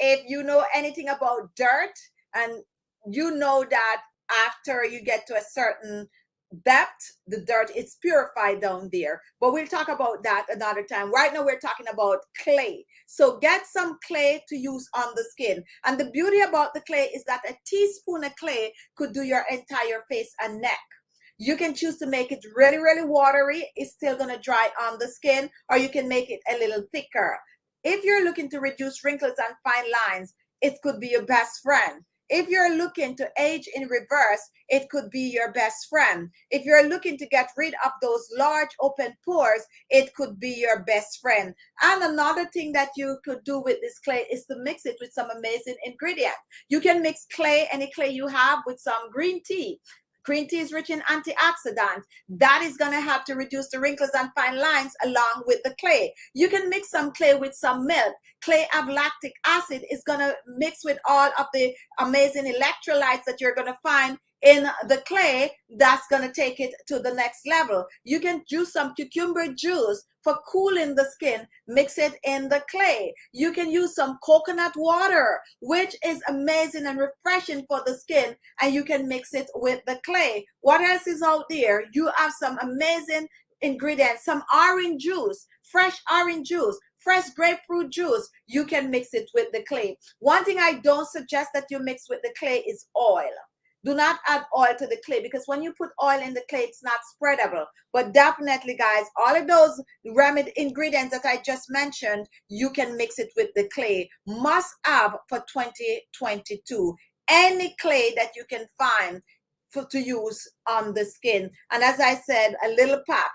S1: if you know anything about dirt, and you know that after you get to a certain depth, the dirt is purified down there. But we'll talk about that another time. Right now we're talking about clay. So get some clay to use on the skin, and the beauty about the clay is that a teaspoon of clay could do your entire face and neck. You can choose to make it really watery, it's still going to dry on the skin, or you can make it a little thicker. If you're looking to reduce wrinkles and fine lines, it could be your best friend. If you're looking to age in reverse, it could be your best friend. If you're looking to get rid of those large open pores, it could be your best friend. And another thing that you could do with this clay is to mix it with some amazing ingredients. You can mix clay, any clay you have, with some green tea. Green tea is rich in antioxidants. That is going to help to reduce the wrinkles and fine lines along with the clay. You can mix some clay with some milk. Clay have lactic acid. Is going to mix with all of the amazing electrolytes that you're going to find in the clay. That's going to take it to the next level. You can use some cucumber juice for cooling the skin. Mix it in the clay. You can use some coconut water, which is amazing and refreshing for the skin, and you can mix it with the clay. What else is out there? You have some amazing ingredients, some orange juice, fresh orange juice, fresh grapefruit juice. You can mix it with the clay. One thing I don't suggest that you mix with the clay is oil. Do not add oil to the clay, because when you put oil in the clay, it's not spreadable. But definitely, guys, all of those remedy ingredients that I just mentioned, you can mix it with the clay. Must have for 2022. Any clay that you can find to use on the skin. And as I said, a little pack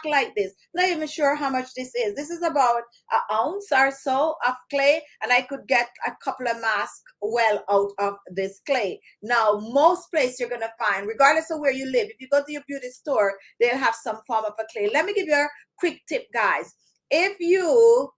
S1: like this. Not even sure how much this is. This is about an ounce or so of clay, and I could get a couple of masks well out of this clay. Now, most places you're gonna find, regardless of where you live, if you go to your beauty store, they'll have some form of a clay. Let me give you a quick tip, guys. If you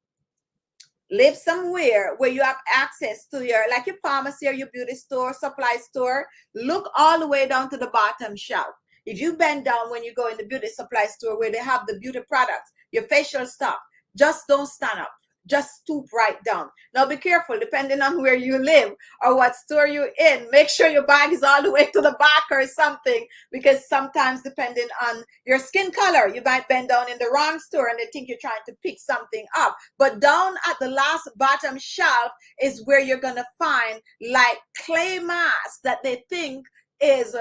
S1: live somewhere where you have access to your, like your pharmacy or your beauty store, supply store, look all the way down to the bottom shelf. If you bend down when you go in the beauty supply store where they have the beauty products, your facial stuff, just don't stand up. Just stoop right down. Now be careful, depending on where you live or what store you're in. Make sure your bag is all the way to the back or something, because sometimes depending on your skin color, you might bend down in the wrong store and they think you're trying to pick something up. But down at the last bottom shelf is where you're gonna find like clay mask that they think is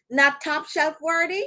S1: not top shelf worthy.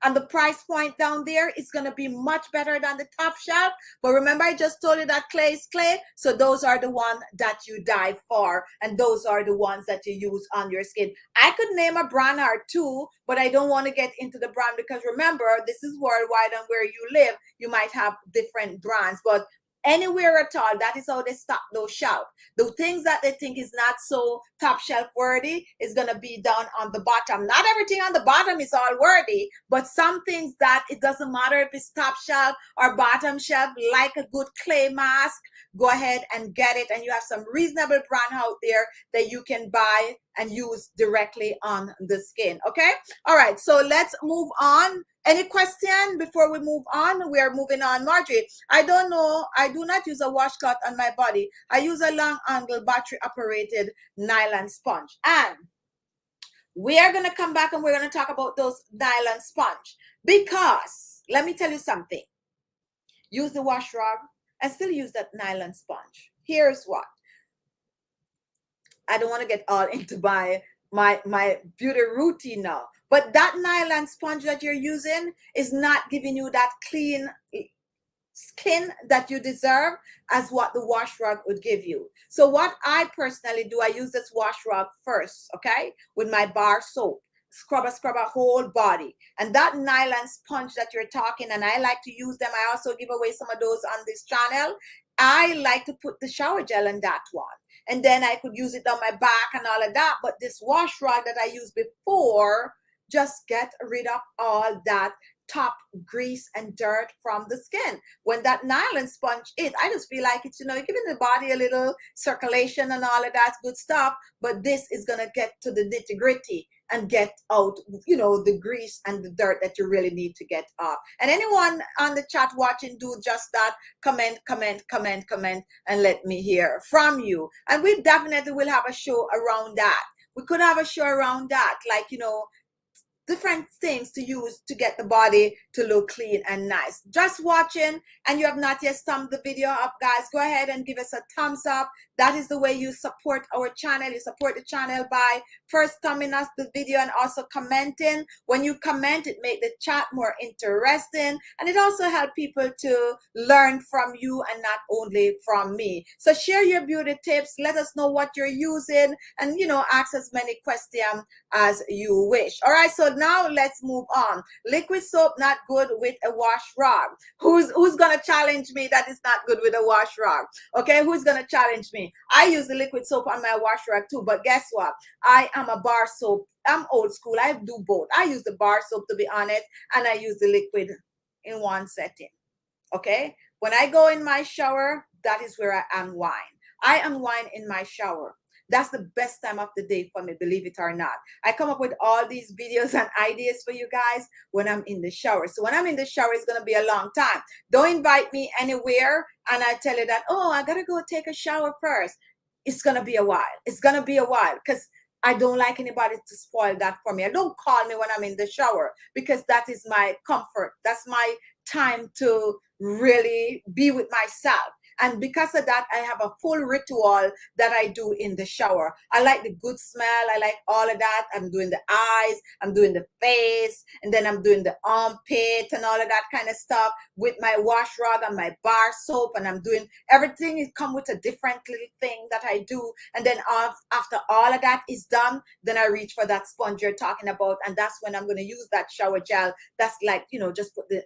S1: And the price point down there is going to be much better than the top shelf. But remember, I just told you that clay is clay. So those are the ones that you dive for. And those are the ones that you use on your skin. I could name a brand or two, but I don't want to get into the brand, because remember, this is worldwide, and where you live, you might have different brands. But anywhere at all, that is how they stock those shelves. The things that they think is not so top shelf worthy is going to be down on the bottom. Not everything on the bottom is all worthy, but some things that it doesn't matter if it's top shelf or bottom shelf, like a good clay mask, go ahead and get it. And you have some reasonable brand out there that you can buy and use directly on the skin. Okay. All right. So let's move on. Any question before we move on? We are moving on. Marjorie, I don't know. I do not use a washcloth on my body. I use a long angle battery operated nylon sponge. And we are going to come back and we're going to talk about those nylon sponge, because let me tell you something. Use the wash rag and still use that nylon sponge. Here's what. I don't want to get all into my beauty routine now, but that nylon sponge that you're using is not giving you that clean skin that you deserve as what the wash rag would give you. So what I personally do, I use this wash rag first, okay, with my bar soap. Scrub a whole body. And that nylon sponge that you're talking, and I like to use them. I also give away some of those on this channel. I like to put the shower gel in that one. And then I could use it on my back and all of that. But this wash rag that I used before just get rid of all that top grease and dirt from the skin. When that nylon sponge I just feel like it's, you know, giving the body a little circulation and all of that's good stuff. But this is going to get to the nitty-gritty and get out, you know, the grease and the dirt that you really need to get off. And anyone on the chat watching, do just that. Comment, and let me hear from you. And we definitely will have a show around that. We could have a show around that, like, you know, different things to use to get the body to look clean and nice. Just watching and you have not yet thumbed the video up, guys, go ahead and give us a thumbs up. That is the way you support our channel. You support the channel by first thumbing us the video and also commenting. When you comment, it makes the chat more interesting, and it also helps people to learn from you and not only from me. So share your beauty tips, let us know what you're using, and ask as many questions as you wish. All right, so now let's move on. Liquid soap not good with a wash rag. Who's gonna challenge me that is not good with a wash rag? Okay, who's gonna challenge me? I use the liquid soap on my wash rag too, but guess what? I am a bar soap. I'm old school. I do both. I use the bar soap, to be honest, and I use the liquid in one setting. Okay, when I go in my shower, that is where I unwind. I unwind in my shower. That's the best time of the day for me, believe it or not. I come up with all these videos and ideas for you guys when I'm in the shower. So when I'm in the shower, it's going to be a long time. Don't invite me anywhere and I tell you that, oh, I got to go take a shower first. It's going to be a while. It's going to be a while because I don't like anybody to spoil that for me. I don't call me when I'm in the shower because that is my comfort. That's my time to really be with myself. And because of that, I have a full ritual that I do in the shower. I like the good smell. I like all of that. I'm doing the eyes, I'm doing the face, and then I'm doing the armpit and all of that kind of stuff with my wash rag and my bar soap. And I'm doing everything. It comes with a different little thing that I do. And then after all of that is done, then I reach for that sponge you're talking about. And that's when I'm going to use that shower gel. That's like, just put the...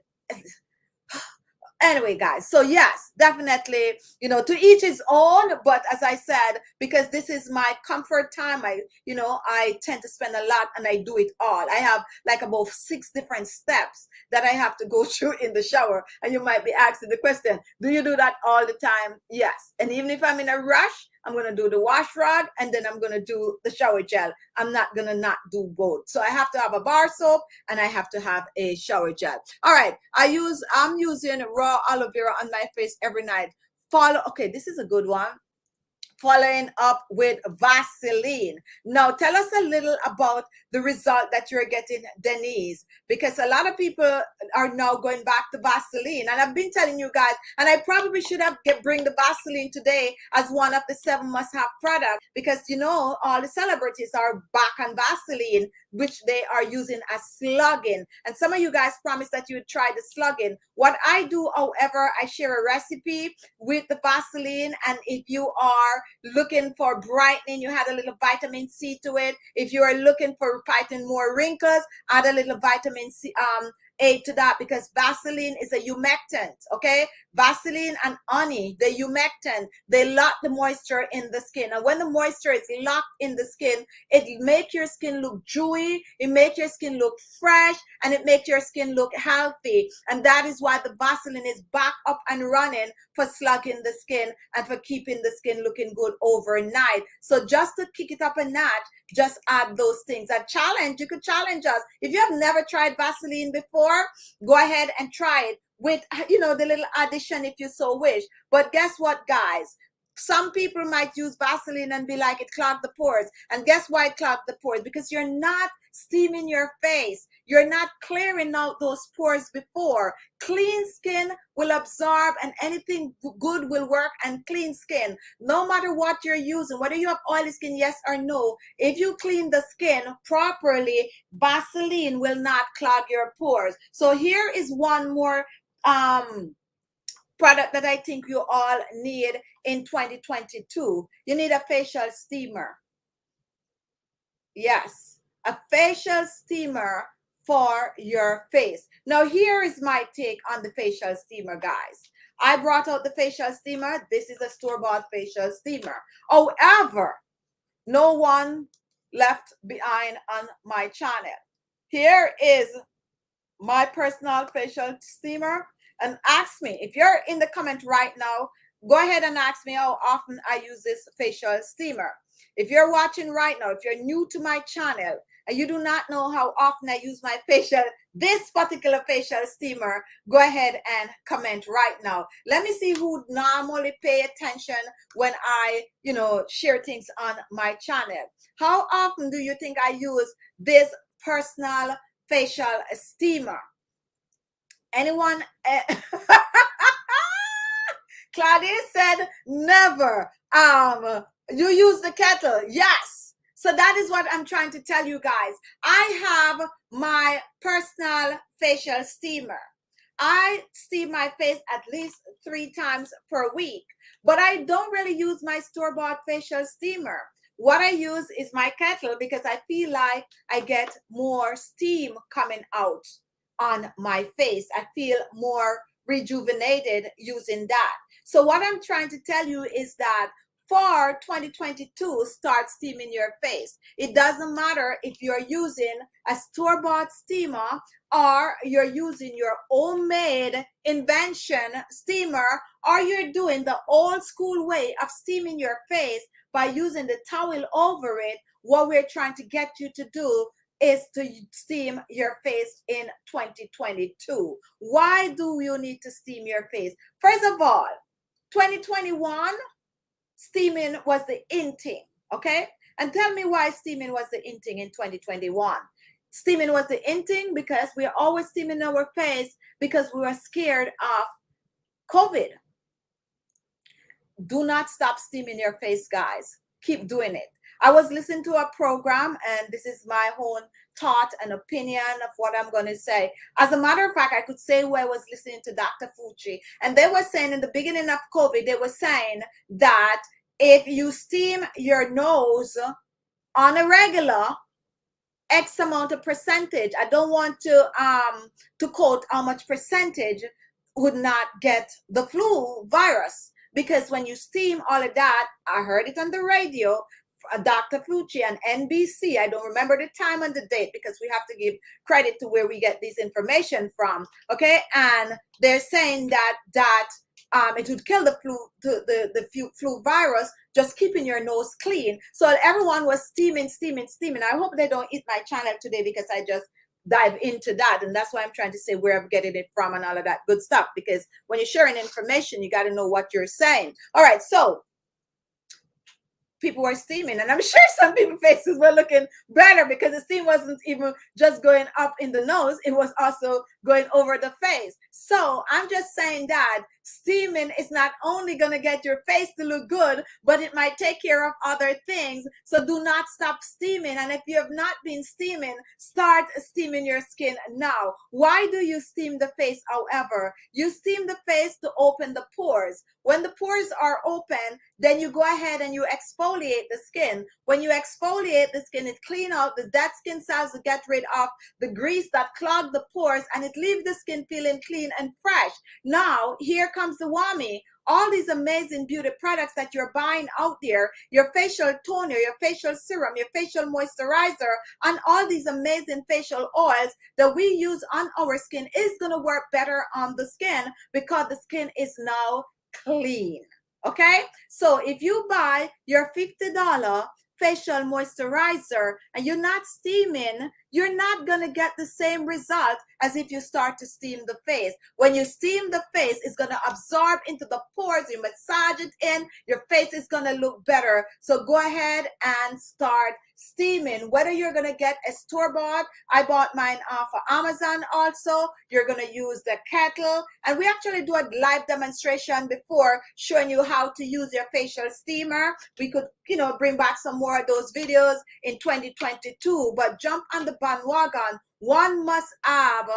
S1: Anyway, guys, so yes, definitely, to each his own. But as I said, because this is my comfort time, I tend to spend a lot and I do it all. I have like about 6 different steps that I have to go through in the shower. And you might be asking the question, do you do that all the time? Yes. And even if I'm in a rush, I'm going to do the wash rag and then I'm going to do the shower gel. I'm not going to not do both. So I have to have a bar soap and I have to have a shower gel. All right. I'm using raw aloe vera on my face every night. Okay, this is a good one. Following up with Vaseline. Now, tell us a little about the result that you're getting, Denise, because a lot of people are now going back to Vaseline. And I've been telling you guys, and I probably should have bring the Vaseline today as one of the 7 must-have products, because, all the celebrities are back on Vaseline, which they are using as slugging. And some of you guys promised that you would try the slugging. What I do, however, I share a recipe with the Vaseline, and if you are looking for brightening, you had a little vitamin C to it. If you are looking for fighting more wrinkles, add a little vitamin C A to that, because Vaseline is a humectant. Okay, Vaseline and honey, the humectant, they lock the moisture in the skin, and when the moisture is locked in the skin, it make your skin look dewy, it make your skin look fresh, and it make your skin look healthy. And that is why the Vaseline is back up and running for slugging the skin and for keeping the skin looking good overnight. So just to kick it up a notch, just add those things. A challenge, you could challenge us. If you have never tried Vaseline before, go ahead and try it with, the little addition if you so wish. But guess what, guys? Some people might use Vaseline and be like, it clogged the pores. And guess why it clogged the pores? Because you're not steaming your face. You're not clearing out those pores before. Clean skin will absorb, and anything good will work and clean skin. No matter what you're using, whether you have oily skin, yes or no, if you clean the skin properly, Vaseline will not clog your pores. So here is one more product that I think you all need in 2022. You need a facial steamer. Yes, a facial steamer for your face. Now, here is my take on the facial steamer, guys. I brought out the facial steamer. This is a store-bought facial steamer. However, no one left behind on my channel. Here is my personal facial steamer. And ask me, if you're in the comment right now, go ahead and ask me how often I use this facial steamer. If you're watching right now, if you're new to my channel and you do not know how often I use my this particular facial steamer, go ahead and comment right now. Let me see who normally pay attention when I, share things on my channel. How often do you think I use this personal facial steamer. Anyone? Claudia said never. You use the kettle. Yes. So that is what I'm trying to tell you guys. I have my personal facial steamer. I steam my face at least 3 times per week, but I don't really use my store-bought facial steamer. What I use is my kettle because I feel like I get more steam coming out on my face. I feel more rejuvenated using that. So what I'm trying to tell you is that for 2022, start steaming your face. It doesn't matter if you're using a store-bought steamer or you're using your homemade invention steamer, or you're doing the old school way of steaming your face by using the towel over it. What we're trying to get you to do is to steam your face in 2022. Why do you need to steam your face? First of all, 2021, steaming was the in thing, okay? And tell me why steaming was the in thing in 2021. Steaming was the in thing because we're always steaming our face because we were scared of COVID. Do not stop steaming your face, guys. Keep doing it. I was listening to a program, and this is my own thought and opinion of what I'm going to say. As a matter of fact, I could say who I was listening to, Dr. Fucci, and they were saying in the beginning of COVID, they were saying that if you steam your nose on a regular X amount of percentage, I don't want to quote how much percentage, would not get the flu virus. Because when you steam all of that, I heard it on the radio, Dr. Fucci and NBC. I don't remember the time and the date because we have to give credit to where we get this information from. Okay, and they're saying that it would kill the flu virus, just keeping your nose clean. So everyone was steaming. I hope they don't eat my channel today because I just dive into that, and that's why I'm trying to say where I'm getting it from and all of that good stuff, because when you're sharing information, you got to know what you're saying. All right, so people were steaming, and I'm sure some people's faces were looking better because the steam wasn't even just going up in the nose, it was also going over the face. So I'm just saying that steaming is not only going to get your face to look good, but it might take care of other things. So do not stop steaming. And if you have not been steaming, start steaming your skin now. Why do you steam the face? However, you steam the face to open the pores. When the pores are open, then you go ahead and you exfoliate the skin. When you exfoliate the skin, it cleans out the dead skin cells to get rid of the grease that clog the pores, and it leaves the skin feeling clean and fresh. Now, here comes the whammy. All these amazing beauty products that you're buying out there, your facial toner, your facial serum, your facial moisturizer, and all these amazing facial oils that we use on our skin is going to work better on the skin because the skin is now clean. Okay, so if you buy your $50 facial moisturizer and you're not steaming, you're not going to get the same result as if you start to steam the face. When you steam the face, it's going to absorb into the pores, you massage it in, your face is going to look better. So go ahead and start steaming. Whether you're going to get a store-bought, I bought mine off of Amazon also, you're going to use the kettle, and we actually do a live demonstration before showing you how to use your facial steamer. We could, bring back some more of those videos in 2022, but jump on the bandwagon. One must have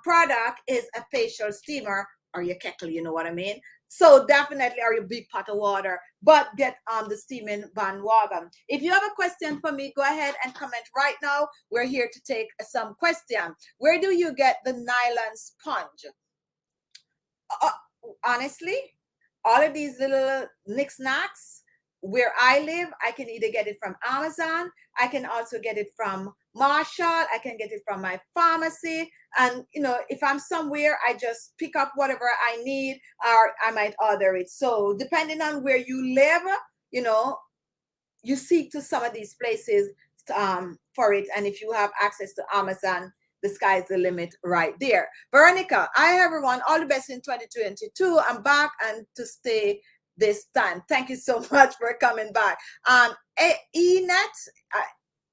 S1: product is a facial steamer or your kettle, you know what I mean? So definitely, or your big pot of water, but get on the steaming bandwagon. If you have a question for me, go ahead and comment right now. We're here to take some questions. Where do you get the nylon sponge? Honestly, all of these little knickknacks, where I live, I can either get it from Amazon, I can also get it from Marshall, I can get it from my pharmacy, and if I'm somewhere, I just pick up whatever I need, or I might order it. So depending on where you live, you seek to some of these places for it, and if you have access to Amazon, the sky's the limit right there. Veronica, hi everyone, all the best in 2022. I'm back and to stay this time. Thank you so much for coming back. Enet,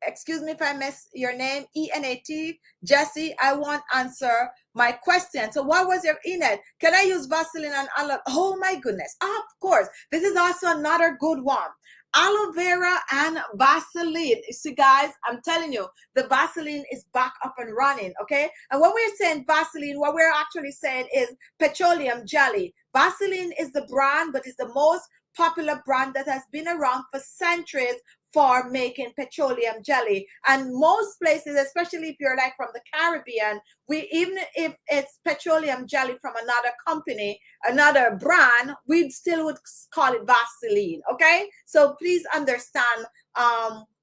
S1: excuse me if I miss your name, ENAT, Jesse, I want answer my question. So what was your Enid? Can I use Vaseline and aloe? Oh my goodness. Of course. This is also another good one. Aloe vera and Vaseline. You see, guys, I'm telling you, the Vaseline is back up and running, okay? And when we're saying Vaseline, what we're actually saying is petroleum jelly. Vaseline is the brand, but it's the most popular brand that has been around for centuries for making petroleum jelly. And most places, especially if you're like from the Caribbean, we, even if it's petroleum jelly from another company, another brand, we still would call it Vaseline. Okay, so please understand,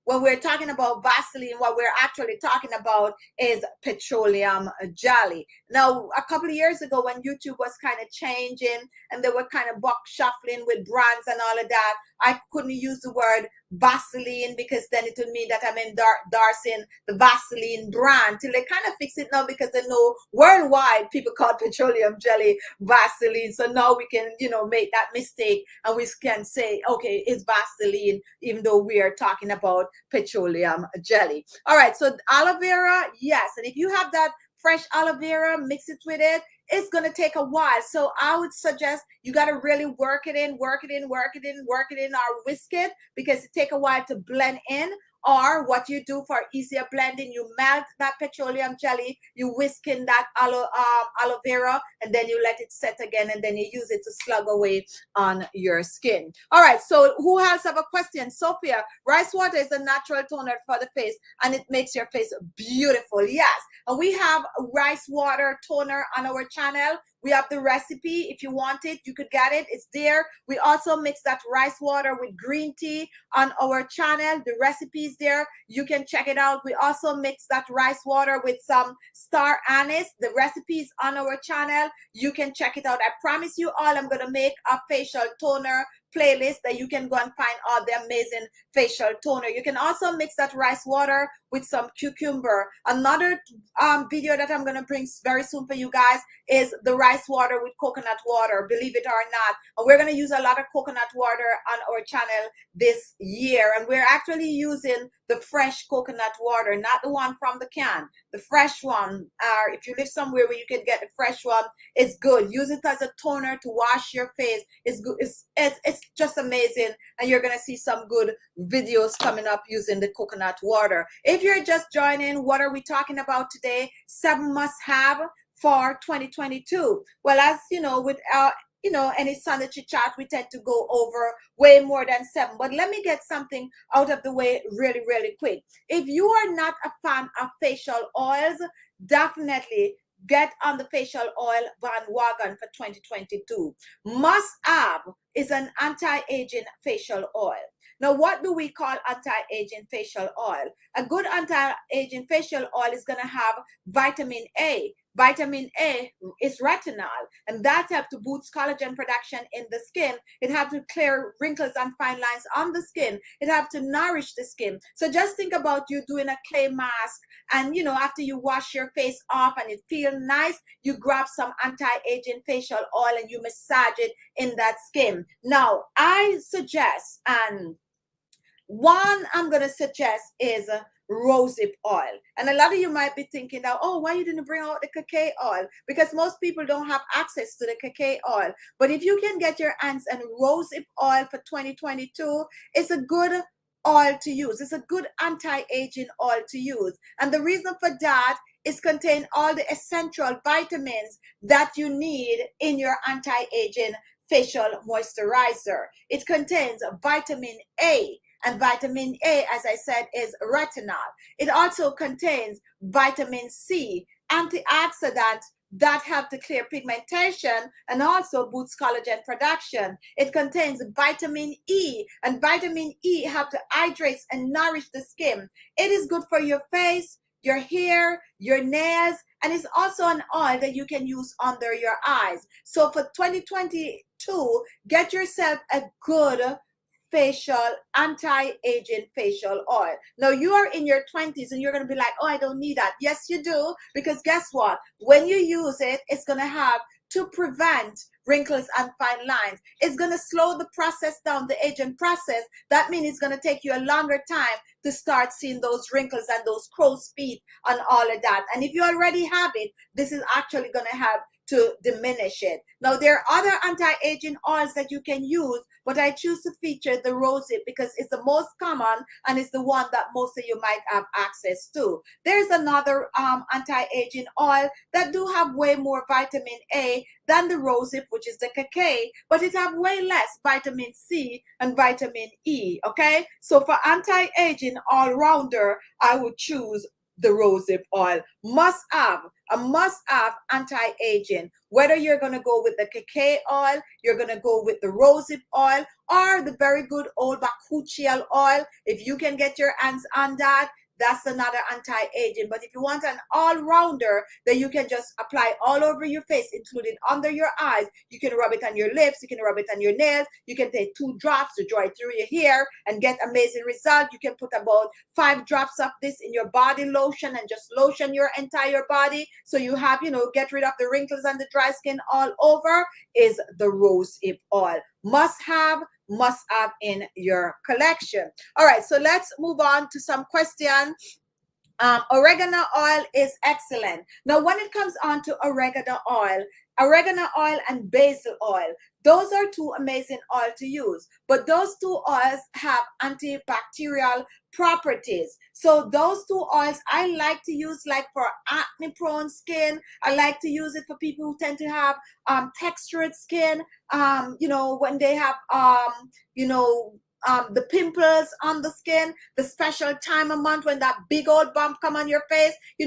S1: when we're talking about Vaseline, what we're actually talking about is petroleum jelly. Now, a couple of years ago, when YouTube was kind of changing and they were kind of buck shuffling with brands and all of that, I couldn't use the word Vaseline because then it would mean that I'm endorsing the Vaseline brand, till they kind of fix it now because they know worldwide people call petroleum jelly Vaseline. So now we can, you know, make that mistake and we can say, okay, it's Vaseline, even though we are talking about petroleum jelly. All right, so aloe vera, yes. And if you have that fresh aloe vera, mix it with it. It's going to take a while. So I would suggest you got to really work it in, or whisk it, because it take a while to blend in. Or what you do for easier blending, you melt that petroleum jelly, you whisk in that aloe vera, and then you let it set again, and then you use it to slug away on your skin. All right, so who else have a question? Sophia, rice water is a natural toner for the face, and it makes your face beautiful. Yes, and we have rice water toner on our channel. We have the recipe. If you want it, you could get it. It's there. We also mix that rice water with green tea on our channel. The recipe is there. You can check it out. We also mix that rice water with some star anise. The recipe is on our channel. You can check it out. I promise you all, I'm going to make a facial toner playlist that you can go and find all the amazing facial toner. You can also mix that rice water with some cucumber. Another video that I'm going to bring very soon for you guys is the rice water with coconut water, believe it or not. And we're going to use a lot of coconut water on our channel this year. And we're actually using the fresh coconut water, not the one from the can. The fresh one, if you live somewhere where you can get the fresh one, it's good. Use it as a toner to wash your face. It's good. It's just amazing. And you're going to see some good videos coming up using the coconut water. If you're just joining, what are we talking about today? 7 must-have for 2022. Well, as you know, with any Sunday chit chat, we tend to go over way more than 7. But let me get something out of the way really, really quick. If you are not a fan of facial oils, definitely get on the facial oil bandwagon for 2022. Must have is an anti-aging facial oil. Now, what do we call anti-aging facial oil? A good anti-aging facial oil is going to have vitamin A. Vitamin A is retinol, and that helps to boost collagen production in the skin. It helps to clear wrinkles and fine lines on the skin. It helps to nourish the skin. So just think about you doing a clay mask, and after you wash your face off and it feels nice, you grab some anti-aging facial oil and you massage it in that skin. Now, I suggest, and one I'm going to suggest is Rosehip Oil. And a lot of you might be thinking now, oh, why you didn't bring out the Khichi oil? Because most people don't have access to the Khichi oil. But if you can get your hands on Rosehip Oil for 2022, it's a good oil to use. It's a good anti-aging oil to use. And the reason for that is contain all the essential vitamins that you need in your anti-aging facial moisturizer. It contains vitamin A. And vitamin A, as I said, is retinol. It also contains vitamin C, antioxidants that help to clear pigmentation and also boost collagen production. It contains vitamin E, and vitamin E helps to hydrate and nourish the skin. It is good for your face, your hair, your nails, and it's also an oil that you can use under your eyes. So for 2022, get yourself a good facial anti-aging facial oil. Now you are in your 20s and you're going to be like, oh, I don't need that. Yes, you do, because guess what? When you use it, it's going to have to prevent wrinkles and fine lines. It's going to slow the process down, the aging process. That means it's going to take you a longer time to start seeing those wrinkles and those crow's feet and all of that. And if you already have it, this is actually going to help to diminish it. Now, there are other anti-aging oils that you can use, but I choose to feature the Rosehip because it's the most common and it's the one that most of you might have access to. There's another anti-aging oil that do have way more vitamin A than the Rosehip, which is the Khichi, but it have way less vitamin C and vitamin E, okay? So for anti-aging all-rounder, I would choose the Rosehip oil. A must-have anti-aging. Whether you're going to go with the Khichi oil, you're going to go with the Rosehip oil, or the very good old bakuchial oil. If you can get your hands on that, that's another anti-aging. But if you want an all-rounder that you can just apply all over your face, including under your eyes, you can rub it on your lips, you can rub it on your nails, you can take 2 drops to draw it through your hair and get amazing result. You can put about 5 drops of this in your body lotion and just lotion your entire body. So you have, get rid of the wrinkles and the dry skin all over. Is the Rosehip oil. Must have in your collection. All right, so let's move on to some questions. Oregano oil is excellent. Now, when it comes on to oregano oil and basil oil, those are 2 amazing oils to use. But those 2 oils have antibacterial properties. So those 2 oils I like to use like for acne prone skin. I like to use it for people who tend to have textured skin, when they have the pimples on the skin, the special time of month when that big old bump come on your face, you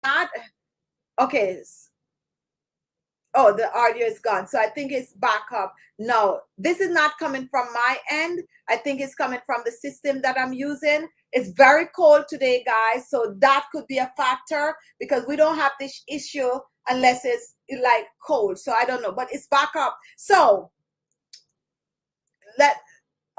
S1: not okay. Oh, the audio is gone. So I think it's back up. No, this is not coming from my end. I think it's coming from the system that I'm using. It's very cold today, guys. So that could be a factor because we don't have this issue unless it's like cold. So I don't know, but it's back up. So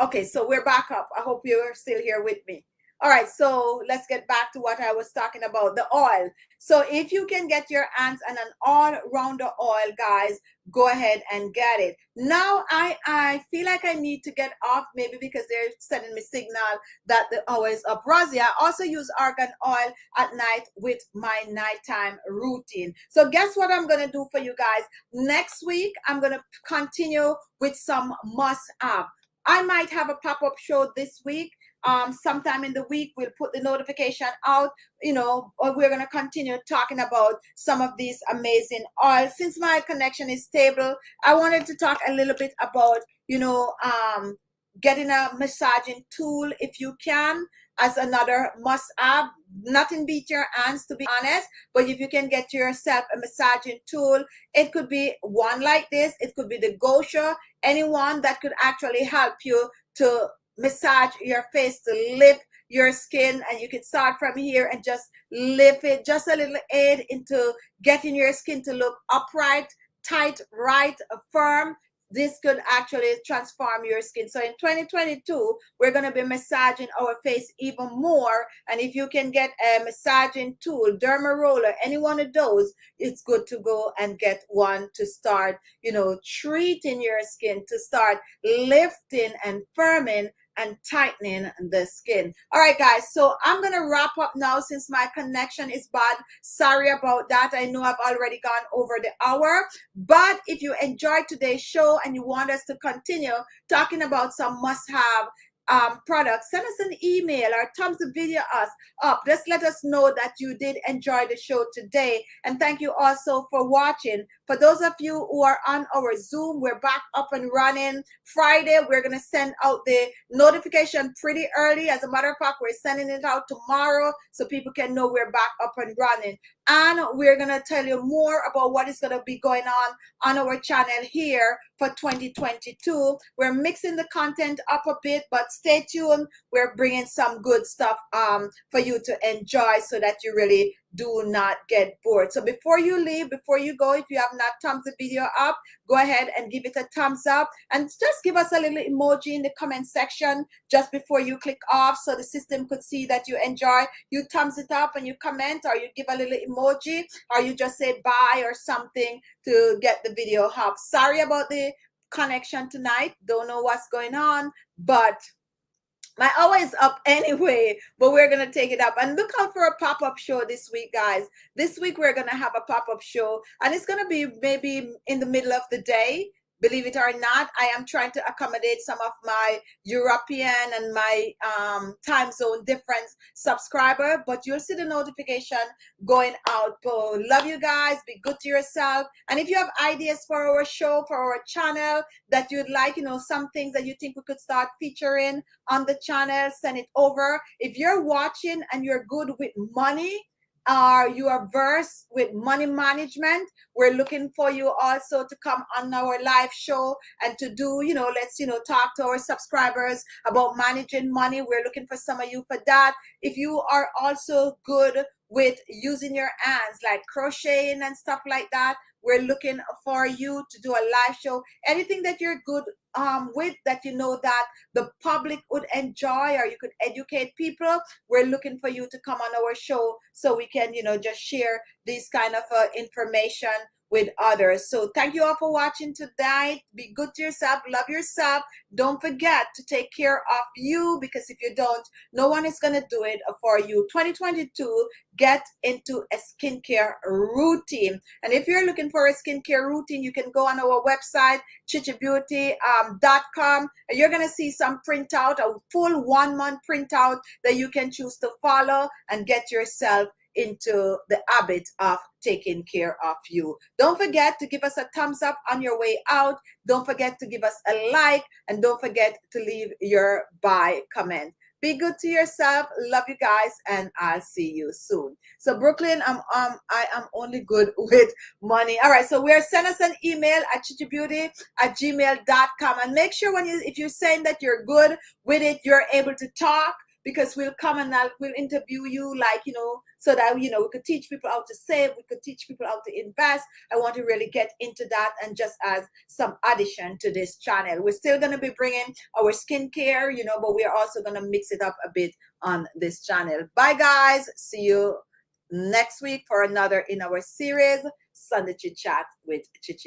S1: okay, so we're back up. I hope you're still here with me. All right, so let's get back to what I was talking about, the oil. So if you can get your hands on an all-rounder oil, guys, go ahead and get it. Now, I feel like I need to get off, maybe because they're sending me signal that the hour is up. Rosie, I also use argan oil at night with my nighttime routine. So guess what I'm going to do for you guys? Next week, I'm going to continue with some must-have. I might have a pop-up show this week. Sometime in the week, we'll put the notification out, or we're going to continue talking about some of these amazing oils. Since my connection is stable, I wanted to talk a little bit about, getting a massaging tool if you can, as another must-have. Nothing beats your hands, to be honest, but if you can get yourself a massaging tool, it could be one like this, it could be the Gosha, anyone that could actually help you to massage your face, to lift your skin, and you can start from here and just lift it, just a little aid into getting your skin to look upright, tight, right, firm. This could actually transform your skin. So in 2022, we're going to be massaging our face even more. And if you can get a massaging tool, derma roller, any one of those, it's good to go and get one to start, treating your skin, to start lifting and firming and tightening the skin. All right, guys, so I'm going to wrap up now since my connection is bad. Sorry about that. I know I've already gone over the hour, but if you enjoyed today's show and you want us to continue talking about some must-have products, send us an email or thumbs the video us up. Just let us know that you did enjoy the show today. And thank you also for watching. For those of you who are on our Zoom, we're back up and running. Friday, we're going to send out the notification pretty early. As a matter of fact, we're sending it out tomorrow so people can know we're back up and running. And we're going to tell you more about what is going to be going on our channel here for 2022. We're mixing the content up a bit, but stay tuned. We're bringing some good stuff for you to enjoy so that you really do not get bored. So before you leave, before you go, if you have not thumbs the video up, go ahead and give it a thumbs up and just give us a little emoji in the comment section just before you click off so the system could see that you enjoy. You thumbs it up and you comment, or you give a little emoji, or you just say bye or something to get the video up. Sorry about the connection tonight. Don't know what's going on, but my hour is up anyway, but we're going to take it up. And look out for a pop-up show this week, guys. This week, we're going to have a pop-up show, and it's going to be maybe in the middle of the day. Believe it or not, I am trying to accommodate some of my European and my time zone difference subscriber, but you'll see the notification going out. So love you guys. Be good to yourself. And if you have ideas for our show, for our channel that you'd like, some things that you think we could start featuring on the channel, send it over. If you're watching and you're good with money, or you are versed with money management, we're looking for you also to come on our live show and to do, let's, talk to our subscribers about managing money. We're looking for some of you for that. If you are also good with using your hands, like crocheting and stuff like that, we're looking for you to do a live show. Anything that you're good with, that that the public would enjoy, or you could educate people, we're looking for you to come on our show so we can just share this kind of information with others. So thank you all for watching tonight. Be good to yourself, love yourself. Don't forget to take care of you, because if you don't, no one is going to do it for you. 2022, get into a skincare routine. And if you're looking for a skincare routine, you can go on our website, khichibeauty.com, and you're going to see some printout, a full 1 month printout that you can choose to follow and get yourself into the habit of taking care of you. Don't forget to give us a thumbs up on your way out. Don't forget to give us a like, and don't forget to leave your bye comment. Be good to yourself. Love you guys, and I'll see you soon. So Brooklyn, I am only good with money. All right, so send us an email at khichibeauty@gmail.com, and make sure if you're saying that you're good with it, you're able to talk, because we'll come and we'll interview you, so that we could teach people how to save, we could teach people how to invest. I want to really get into that, and just as some addition to this channel. We're still going to be bringing our skincare, but we are also going to mix it up a bit on this channel. Bye guys, see you next week for another in our series, Sunday Chit Chat with Khichi.